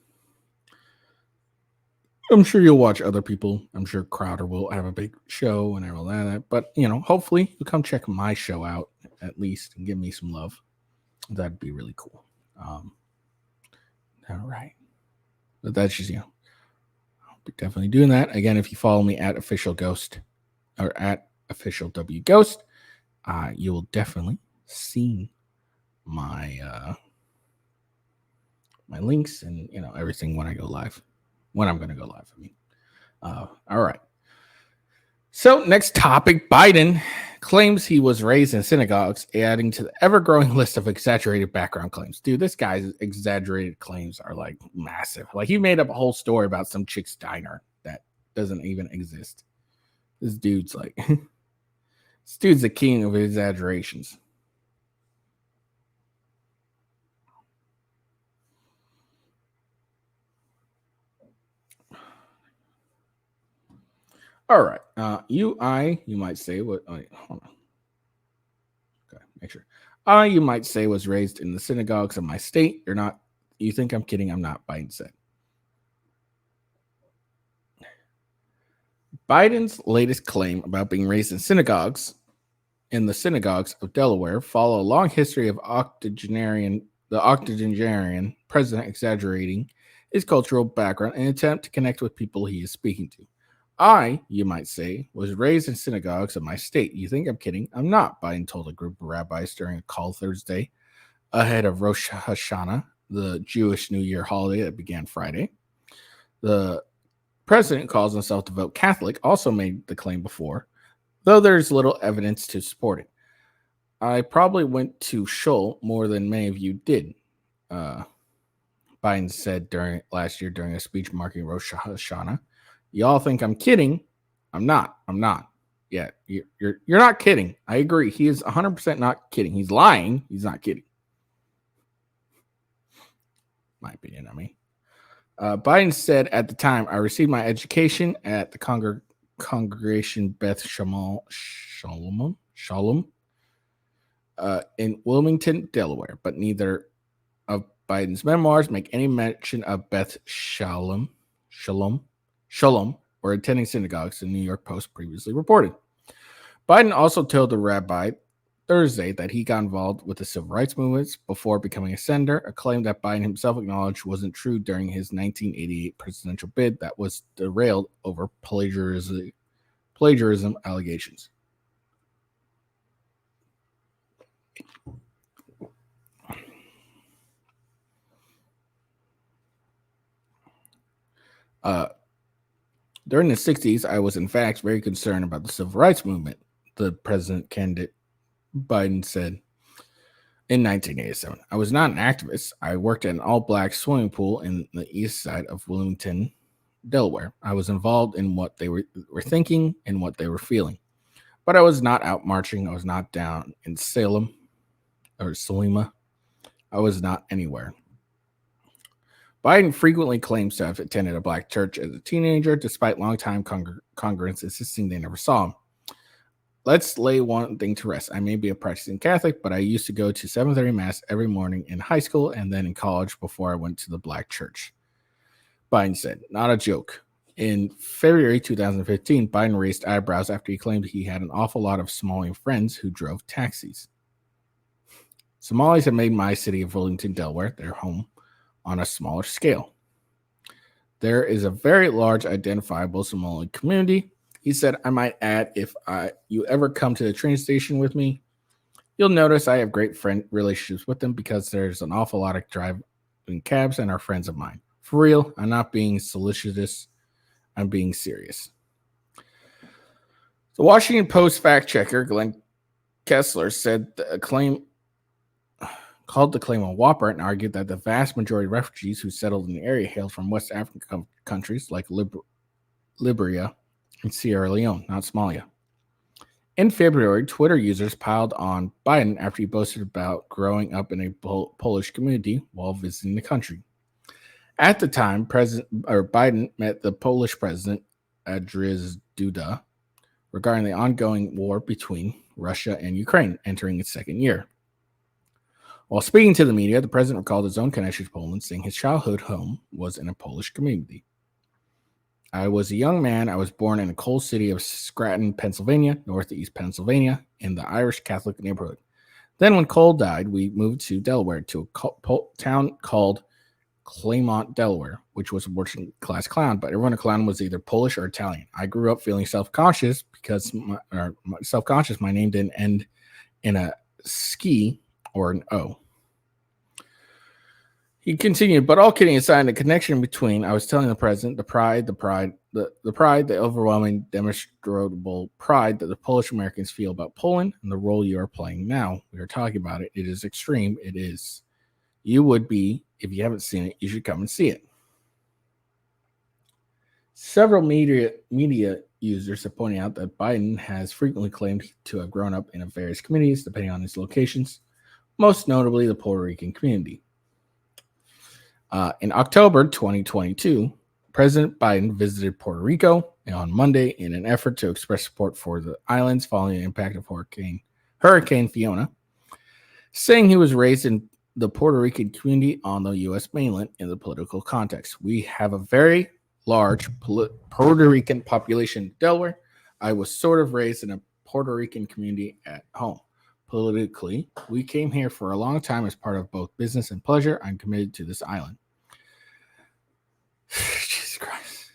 I'm sure you'll watch other people. I'm sure Crowder will have a big show and all that. But, hopefully you'll come check my show out at least and give me some love. That'd be really cool. All right. But that's just, I'll be definitely doing that. Again, if you follow me at Official Ghost or at Official W Ghost, you will definitely see my my links and everything when I go live. When I'm going to go live, I mean. All right. So next topic, Biden claims he was raised in synagogues, adding to the ever-growing list of exaggerated background claims. Dude, this guy's exaggerated claims are like massive. Like he made up a whole story about some chick's diner that doesn't even exist. This dude's like, This dude's the king of exaggerations. All right. You might say what? Oh, hold on. Okay, make sure. You might say was raised in the synagogues of my state. You're not. You think I'm kidding? I'm not. Biden said. Biden's latest claim about being raised in the synagogues of Delaware, follow a long history of the octogenarian president exaggerating his cultural background in an attempt to connect with people he is speaking to. You might say, was raised in synagogues of my state. You think I'm kidding? I'm not, Biden told a group of rabbis during a call Thursday ahead of Rosh Hashanah, the Jewish New Year holiday that began Friday. The president calls himself devout Catholic, also made the claim before, though there's little evidence to support it. I probably went to shul more than many of you did, Biden said last year during a speech marking Rosh Hashanah. Y'all think I'm kidding? I'm not. Yeah, you're not kidding. I agree. He is 100% not kidding. He's lying. He's not kidding. My opinion, I mean. Biden said at the time, I received my education at the Congregation Beth Shalom in Wilmington, Delaware, but neither of Biden's memoirs make any mention of Beth Shalom, or attending synagogues, the New York Post previously reported. Biden also told the rabbi Thursday that he got involved with the civil rights movements before becoming a senator, a claim that Biden himself acknowledged wasn't true during his 1988 presidential bid that was derailed over plagiarism allegations. During the 60s, I was in fact very concerned about the civil rights movement, the president candidate Biden said in 1987. I was not an activist. I worked at an all-black swimming pool in the east side of Wilmington, Delaware. I was involved in what they were thinking and what they were feeling. But I was not out marching. I was not down in Salem or Salima. I was not anywhere. Biden frequently claims to have attended a black church as a teenager, despite longtime congregants insisting they never saw him. Let's lay one thing to rest. I may be a practicing Catholic, but I used to go to 7:30 Mass every morning in high school and then in college before I went to the black church. Biden said, not a joke. In February 2015, Biden raised eyebrows after he claimed he had an awful lot of Somali friends who drove taxis. Somalis have made my city of Wilmington, Delaware, their home on a smaller scale. There is a very large identifiable Somali community. He said, I might add, if you ever come to the train station with me, you'll notice I have great relationships with them because there's an awful lot of driving cabs and are friends of mine. For real, I'm not being solicitous. I'm being serious. The Washington Post fact checker, Glenn Kessler, said called the claim a whopper and argued that the vast majority of refugees who settled in the area hailed from West African countries like Liberia and Sierra Leone, not Somalia. In February, Twitter users piled on Biden after he boasted about growing up in a Polish community while visiting the country. At the time, Biden met the Polish president, Andrzej Duda, regarding the ongoing war between Russia and Ukraine, entering its second year. While speaking to the media, the president recalled his own connection to Poland, saying his childhood home was in a Polish community. I was a young man. I was born in a coal city of Scranton, Pennsylvania, northeast Pennsylvania, in the Irish Catholic neighborhood. Then when Cole died, we moved to Delaware, to a town called Claymont, Delaware, which was a working class town, but everyone in Clown was either Polish or Italian. I grew up feeling self-conscious because my name didn't end in a ski or an O. He continued, but all kidding aside, the connection between, I was telling the president, the overwhelming demonstrable pride that the Polish Americans feel about Poland and the role you are playing now. We are talking about it. It is extreme. It is. You would be, if you haven't seen it, you should come and see it. Several media users have pointed out that Biden has frequently claimed to have grown up in various communities, depending on his locations, most notably the Puerto Rican community. In October 2022, President Biden visited Puerto Rico on Monday in an effort to express support for the islands following the impact of Hurricane Fiona, saying he was raised in the Puerto Rican community on the U.S. mainland in the political context. We have a very large Puerto Rican population in Delaware. I was sort of raised in a Puerto Rican community at home. Politically, we came here for a long time as part of both business and pleasure. I'm committed to this island. Jesus Christ.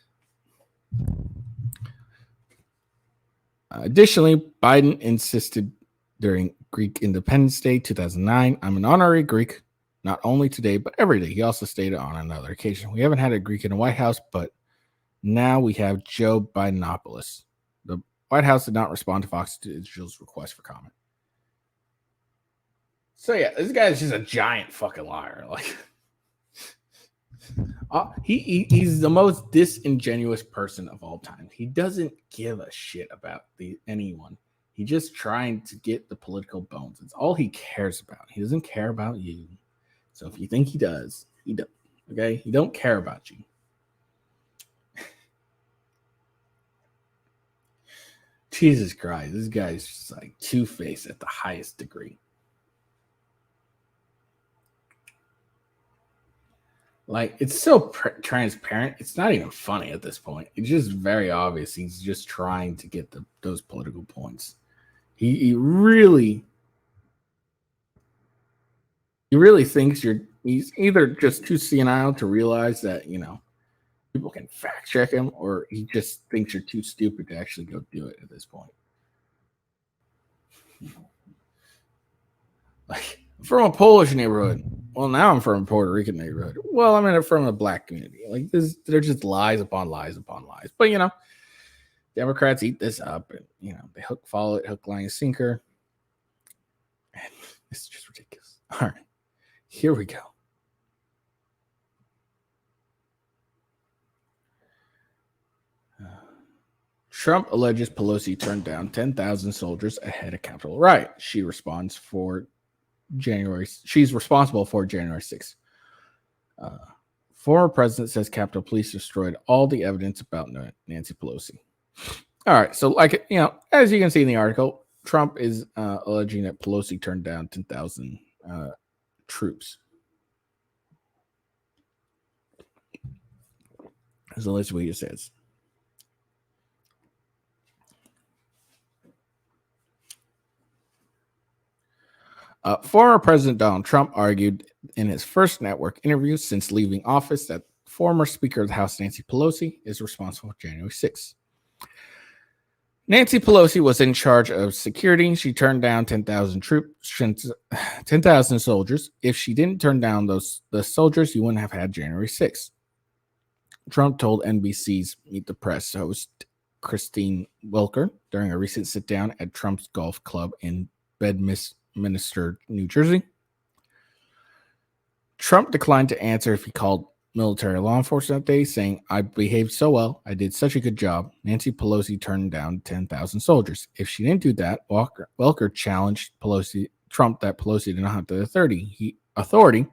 Additionally, Biden insisted during Greek Independence Day 2009, I'm an honorary Greek, not only today, but every day. He also stated on another occasion, we haven't had a Greek in the White House, but now we have Joe Bidenopoulos. The White House did not respond to Fox Digital's request for comment. So yeah, this guy is just a giant fucking liar. Like, he's the most disingenuous person of all time. He doesn't give a shit about anyone. He's just trying to get the political bones. It's all he cares about. He doesn't care about you. So if you think he does, he don't. Okay, he don't care about you. Jesus Christ, this guy's just like two-faced at the highest degree. Like, it's so transparent. It's not even funny at this point. It's just very obvious. He's just trying to get those political points. He really thinks he's either just too senile to realize that, people can fact check him, or he just thinks you're too stupid to actually go do it at this point. Like, from a Polish neighborhood. Well, now I'm from a Puerto Rican neighborhood. Well, I'm from a black community. Like, they're just lies upon lies upon lies. But, Democrats eat this up, and, they follow it, hook, line, sinker. And it's just ridiculous. All right, here we go. Trump alleges Pelosi turned down 10,000 soldiers ahead of Capitol riot. She's responsible for January 6th. Former president says Capitol Police destroyed all the evidence about Nancy Pelosi. All right, so as you can see in the article, Trump is alleging that Pelosi turned down 10,000 troops. So let's see what he says. Former President Donald Trump argued in his first network interview since leaving office that former Speaker of the House Nancy Pelosi is responsible for January 6th. Nancy Pelosi was in charge of security. She turned down 10,000 soldiers. If she didn't turn down the soldiers, you wouldn't have had January 6th. Trump told NBC's Meet the Press host Christine Welker during a recent sit-down at Trump's golf club in Bedminster, New Jersey. Trump declined to answer if he called military law enforcement that day, saying, I behaved so well. I did such a good job. Nancy Pelosi turned down 10,000 soldiers. If she didn't do that, Welker challenged Trump that Pelosi did not have the authority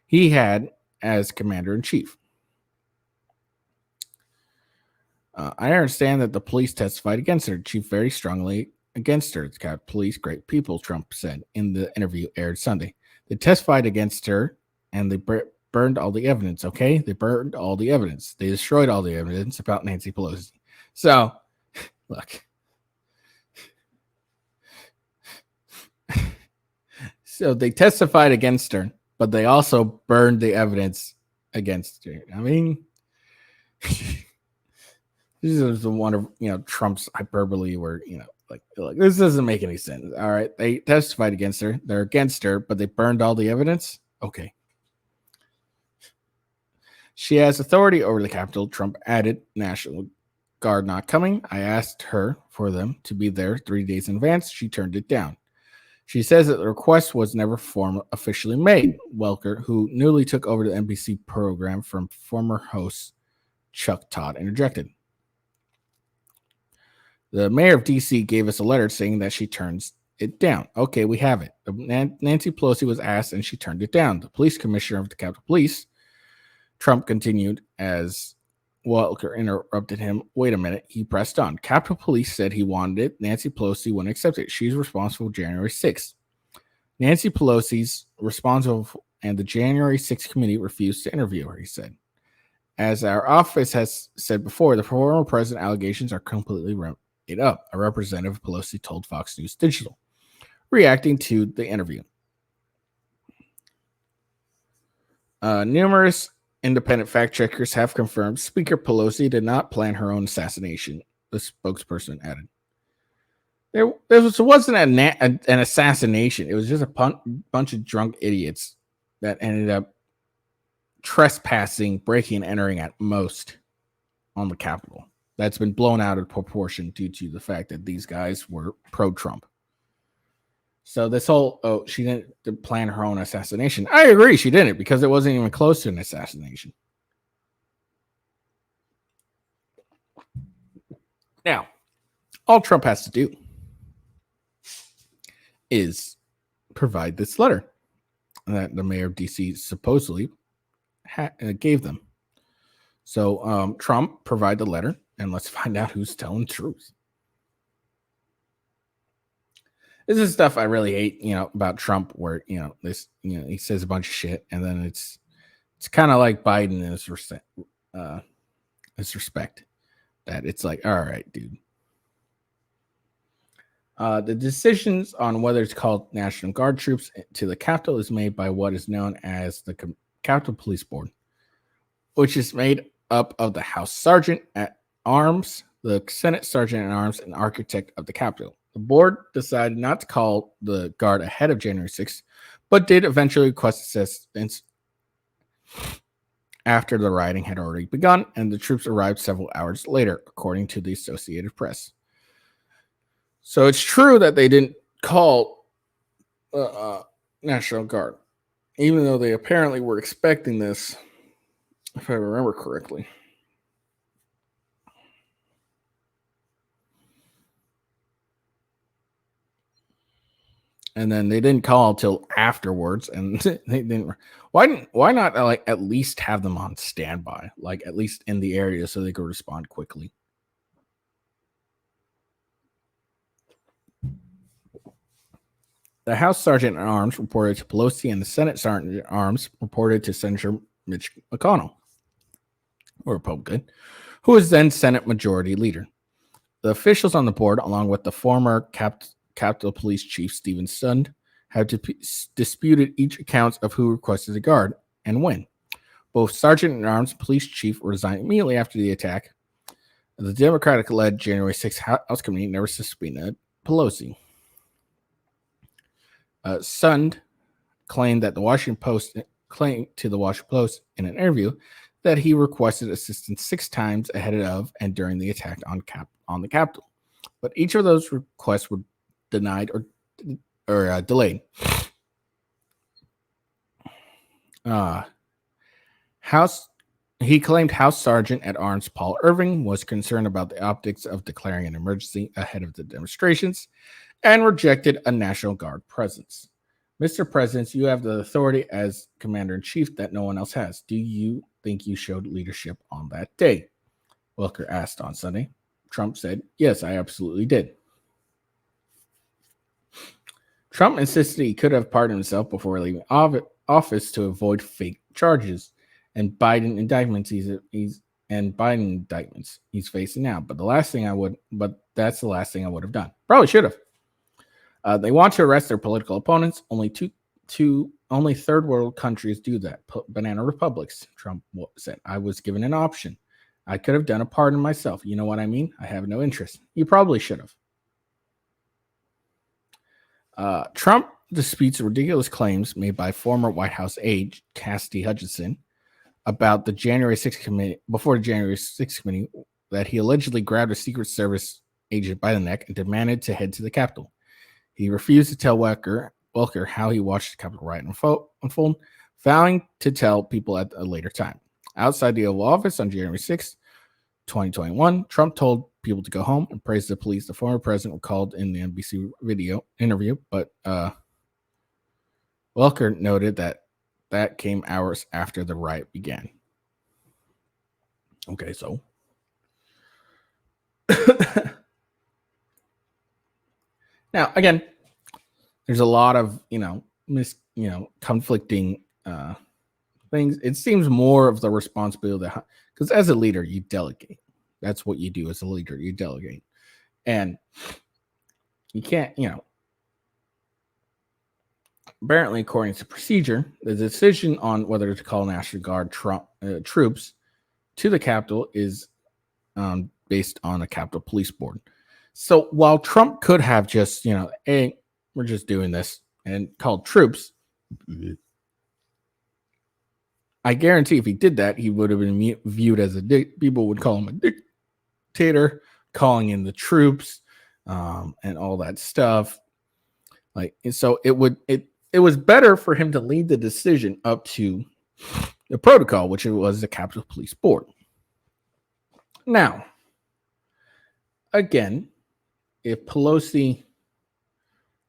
he had as commander-in-chief. I understand that the police testified against her. She very strongly against her. It's got police, great people, Trump said in the interview aired Sunday. They testified against her and they burned all the evidence, okay? They burned all the evidence. They destroyed all the evidence about Nancy Pelosi. So, look. So they testified against her, but they also burned the evidence against her. I mean, this is one of, Trump's hyperbole where, like this doesn't make any sense. All right. They testified against her. They're against her, but they burned all the evidence. Okay. She has authority over the Capitol. Trump added, National Guard not coming. I asked her for them to be there 3 days in advance. She turned it down. She says that the request was never officially made. Welker, who newly took over the NBC program from former host Chuck Todd, interjected. The mayor of D.C. gave us a letter saying that she turns it down. Okay, we have it. Nancy Pelosi was asked and she turned it down. The police commissioner of the Capitol Police, Trump continued as Welker interrupted him. Wait a minute. He pressed on. Capitol Police said he wanted it. Nancy Pelosi wouldn't accept it. She's responsible for January 6th. Nancy Pelosi's responsible and the January 6th committee refused to interview her, he said. As our office has said before, the former president allegations are completely made up, a representative of Pelosi told Fox News Digital, reacting to the interview. Numerous independent fact checkers have confirmed Speaker Pelosi did not plan her own assassination, the spokesperson added. There wasn't an assassination. It was just a bunch of drunk idiots that ended up trespassing, breaking and entering at most on the Capitol. That's been blown out of proportion due to the fact that these guys were pro-Trump. So this whole, she didn't plan her own assassination. I agree, she didn't, because it wasn't even close to an assassination. Now, all Trump has to do is provide this letter that the mayor of D.C. supposedly gave them. So Trump provide the letter, and let's find out who's telling the truth. This is stuff I really hate, about Trump, where he says a bunch of shit, and then it's kind of like Biden in his respect, that it's like, all right, dude. The decisions on whether to call National Guard troops to the Capitol is made by what is known as the Capitol Police Board, which is made up of the House Sergeant at Arms, the Senate Sergeant at Arms, and architect of the Capitol. The board decided not to call the Guard ahead of January 6th, but did eventually request assistance after the rioting had already begun, and the troops arrived several hours later, according to the Associated Press. So it's true that they didn't call National Guard, even though they apparently were expecting this, if I remember correctly. And then they didn't call till afterwards, and they didn't. Why not at least have them on standby, at least in the area, so they could respond quickly? The House Sergeant at Arms reported to Pelosi, and the Senate Sergeant at Arms reported to Senator Mitch McConnell, a Republican, who was then Senate Majority Leader. The officials on the board, along with the former Capitol Police Chief Stephen Sund, have disputed each account of who requested the Guard and when. Both Sergeant at Arms and Police Chief resigned immediately after the attack. The Democratic-led January 6th House Committee never subpoenaed Pelosi. Sund claimed to the Washington Post in an interview that he requested assistance 6 times ahead of and during the attack on the Capitol, but each of those requests were denied or delayed. He claimed House Sergeant at Arms Paul Irving was concerned about the optics of declaring an emergency ahead of the demonstrations and rejected a National Guard presence. Mr. President, you have the authority as Commander-in-Chief that no one else has. Do you think you showed leadership on that day? Welker asked on Sunday. Trump said, yes, I absolutely did. Trump insisted he could have pardoned himself before leaving office to avoid fake charges and Biden indictments he's facing now. But that's the last thing I would have done. Probably should have. They want to arrest their political opponents. Only third world countries do that. Banana republics, Trump said. I was given an option. I could have done a pardon myself. You know what I mean? I have no interest. You probably should have. Trump disputes ridiculous claims made by former White House aide Cassidy Hutchinson about the January 6th committee, before the January 6th committee, that he allegedly grabbed a Secret Service agent by the neck and demanded to head to the Capitol. He refused to tell Welker how he watched the Capitol riot unfold, vowing to tell people at a later time. Outside the Oval Office on January 6th, 2021, Trump told people to go home and praised the police. The former president called in the NBC video interview, but Welker noted that came hours after the riot began. Okay, so now again, there's a lot of conflicting things. It seems more of the responsibility because as a leader, you delegate. That's what you do as a leader. You delegate, and you can't. Apparently, according to procedure, the decision on whether to call National Guard troops to the Capitol is based on the Capitol Police Board. So while Trump could have just, hey, we're just doing this and called troops, I guarantee if he did that, he would have been viewed as people would call him a dictator, calling in the troops and all that stuff. So it was better for him to lead the decision up to the protocol, which it was the Capitol Police Board. Now, again, if Pelosi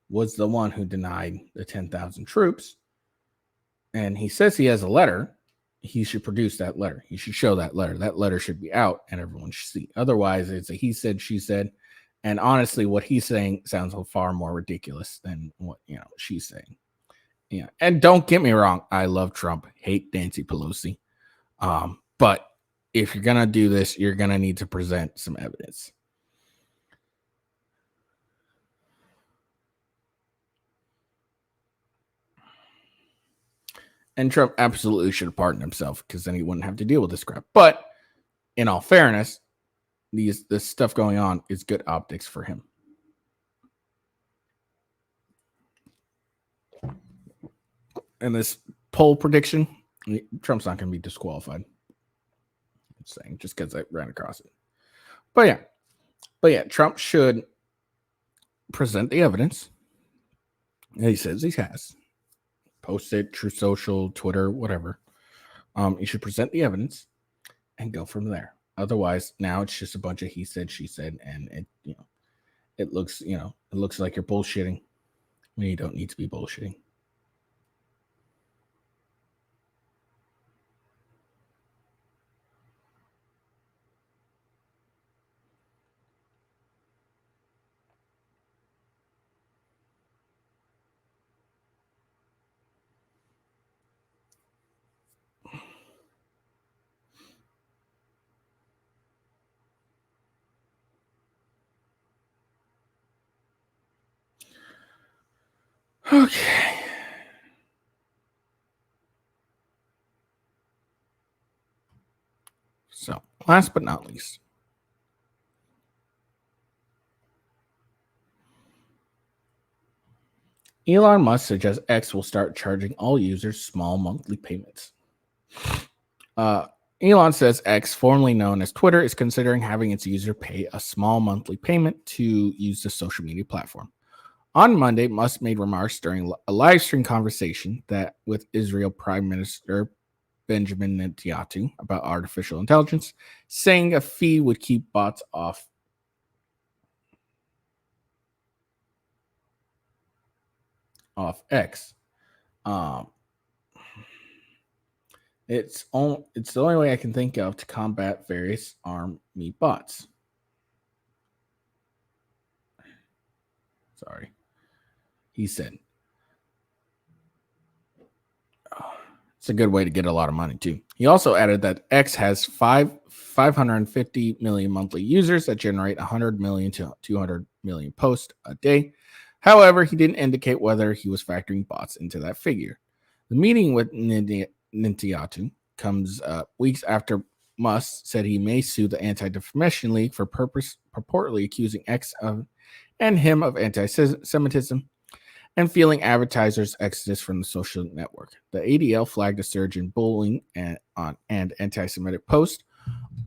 was the one who denied the 10,000 troops, and he says he has a letter, he should produce that letter. He should show that letter. That letter should be out and everyone should see. Otherwise, it's a he said, she said. And honestly, what he's saying sounds far more ridiculous than what she's saying. Yeah. And don't get me wrong, I love Trump, hate Nancy Pelosi. But if you're gonna do this, you're gonna need to present some evidence. And Trump absolutely should have pardoned himself because then he wouldn't have to deal with this crap. But in all fairness, this stuff going on is good optics for him. And this poll prediction, Trump's not going to be disqualified. I'm saying just because I ran across it. But yeah, Trump should present the evidence. He says he has. Post it, True Social, Twitter, whatever. You should present the evidence and go from there. Otherwise, now it's just a bunch of he said, she said, and it looks like you're bullshitting when you don't need to be bullshitting. Okay. So, last but not least, Elon Musk suggests X will start charging all users small monthly payments. Elon says X, formerly known as Twitter, is considering having its user pay a small monthly payment to use the social media platform. On Monday, Musk made remarks during a live stream conversation with Israel Prime Minister Benjamin Netanyahu about artificial intelligence, saying a fee would keep bots off X. It's the only way I can think of to combat various army bots. Sorry. He said, it's a good way to get a lot of money too. He also added that X has 550 million monthly users that generate 100 million to 200 million posts a day. However, he didn't indicate whether he was factoring bots into that figure. The meeting with Netanyahu comes weeks after Musk said he may sue the Anti-Defamation League for purportedly accusing X and him of anti-Semitism and fueling advertisers' exodus from the social network. The ADL flagged a surge in bullying and anti-Semitic posts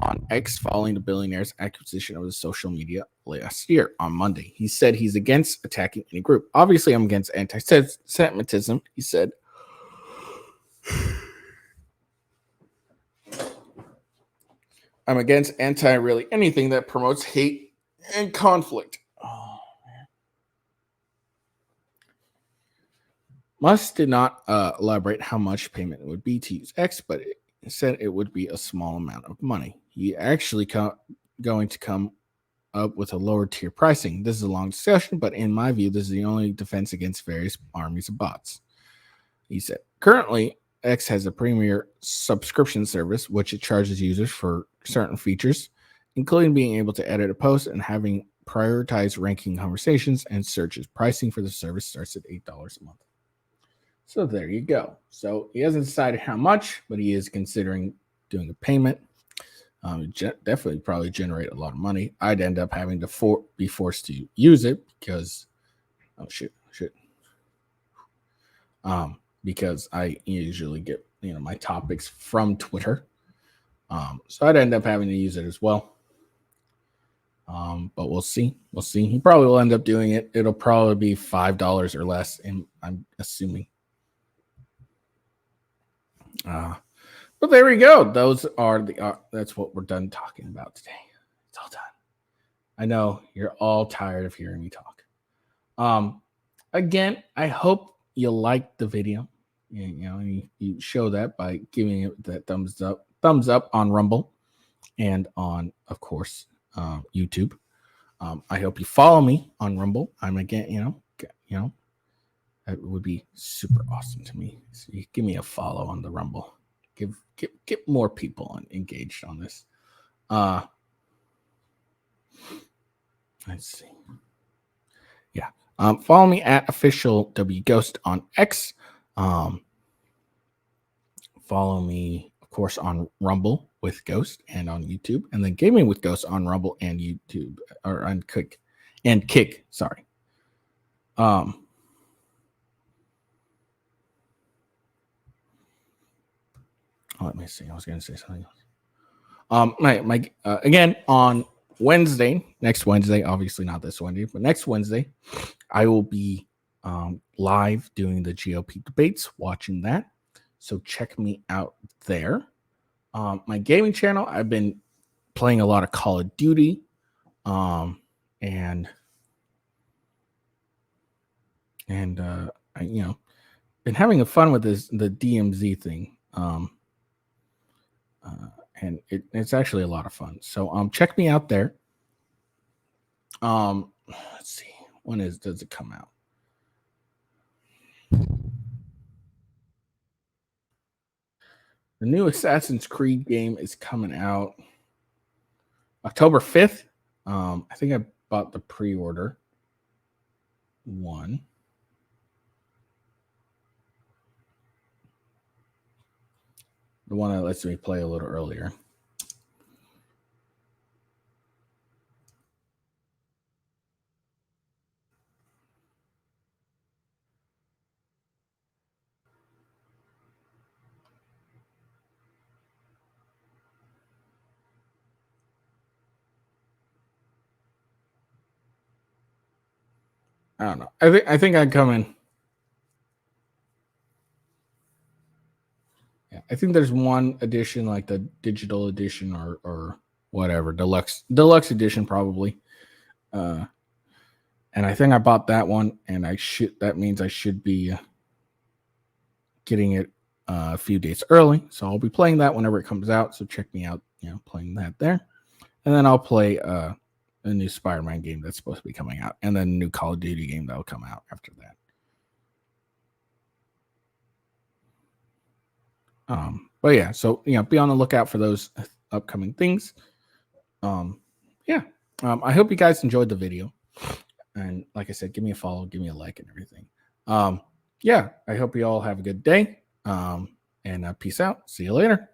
on X following the billionaire's acquisition of the social media last year on Monday. He said he's against attacking any group. Obviously, I'm against anti-Semitism, he said. I'm against really anything that promotes hate and conflict. Oh, man. Musk did not elaborate how much payment it would be to use X, but it said it would be a small amount of money. He actually going to come up with a lower tier pricing. This is a long discussion, but in my view, this is the only defense against various armies of bots. He said, currently, X has a premier subscription service, which it charges users for certain features, including being able to edit a post and having prioritized ranking conversations and searches. Pricing for the service starts at $8 a month. So there you go. So he hasn't decided how much, but he is considering doing a payment. Definitely probably generate a lot of money. I'd end up having to be forced to use it because, because I usually get my topics from Twitter. So I'd end up having to use it as well. But we'll see. We'll see. He probably will end up doing it. It'll probably be $5 or less, and I'm assuming. But there we go. Those are that's what we're done talking about today. It's all done. I know you're all tired of hearing me talk. Again, I hope you liked the video. You show that by giving it that thumbs up on Rumble and on, of course, YouTube. I hope you follow me on Rumble. I'm again, that would be super awesome to me. So you give me a follow on the Rumble. Get more people engaged on this. Let's see. Yeah. Follow me at official WGhost on X. Follow me, of course, on Rumble with Ghost and on YouTube, and then Gaming with Ghost on Rumble and YouTube, or on Kick. Sorry. Let me see. I was going to say something else. Again, on next Wednesday, obviously not this Wednesday, but next Wednesday, I will be live doing the GOP debates, watching that. So check me out there. My gaming channel, I've been playing a lot of Call of Duty, and been having fun with the DMZ thing. And it's actually a lot of fun. So check me out there. Let's see. Does it come out? The new Assassin's Creed game is coming out October 5th. I think I bought the pre-order one. The one that lets me play a little earlier. I don't know. I think I'd come in. Yeah, I think there's one edition, like the digital edition or whatever, deluxe edition probably. And I think I bought that one, and that means I should be getting it a few days early. So I'll be playing that whenever it comes out. So check me out, playing that there. And then I'll play a new Spider-Man game that's supposed to be coming out, and then a new Call of Duty game that'll come out after that. But yeah, so be on the lookout for those upcoming things. I hope you guys enjoyed the video, and like I said, give me a follow, give me a like, and everything. I hope you all have a good day. And peace out. See you later.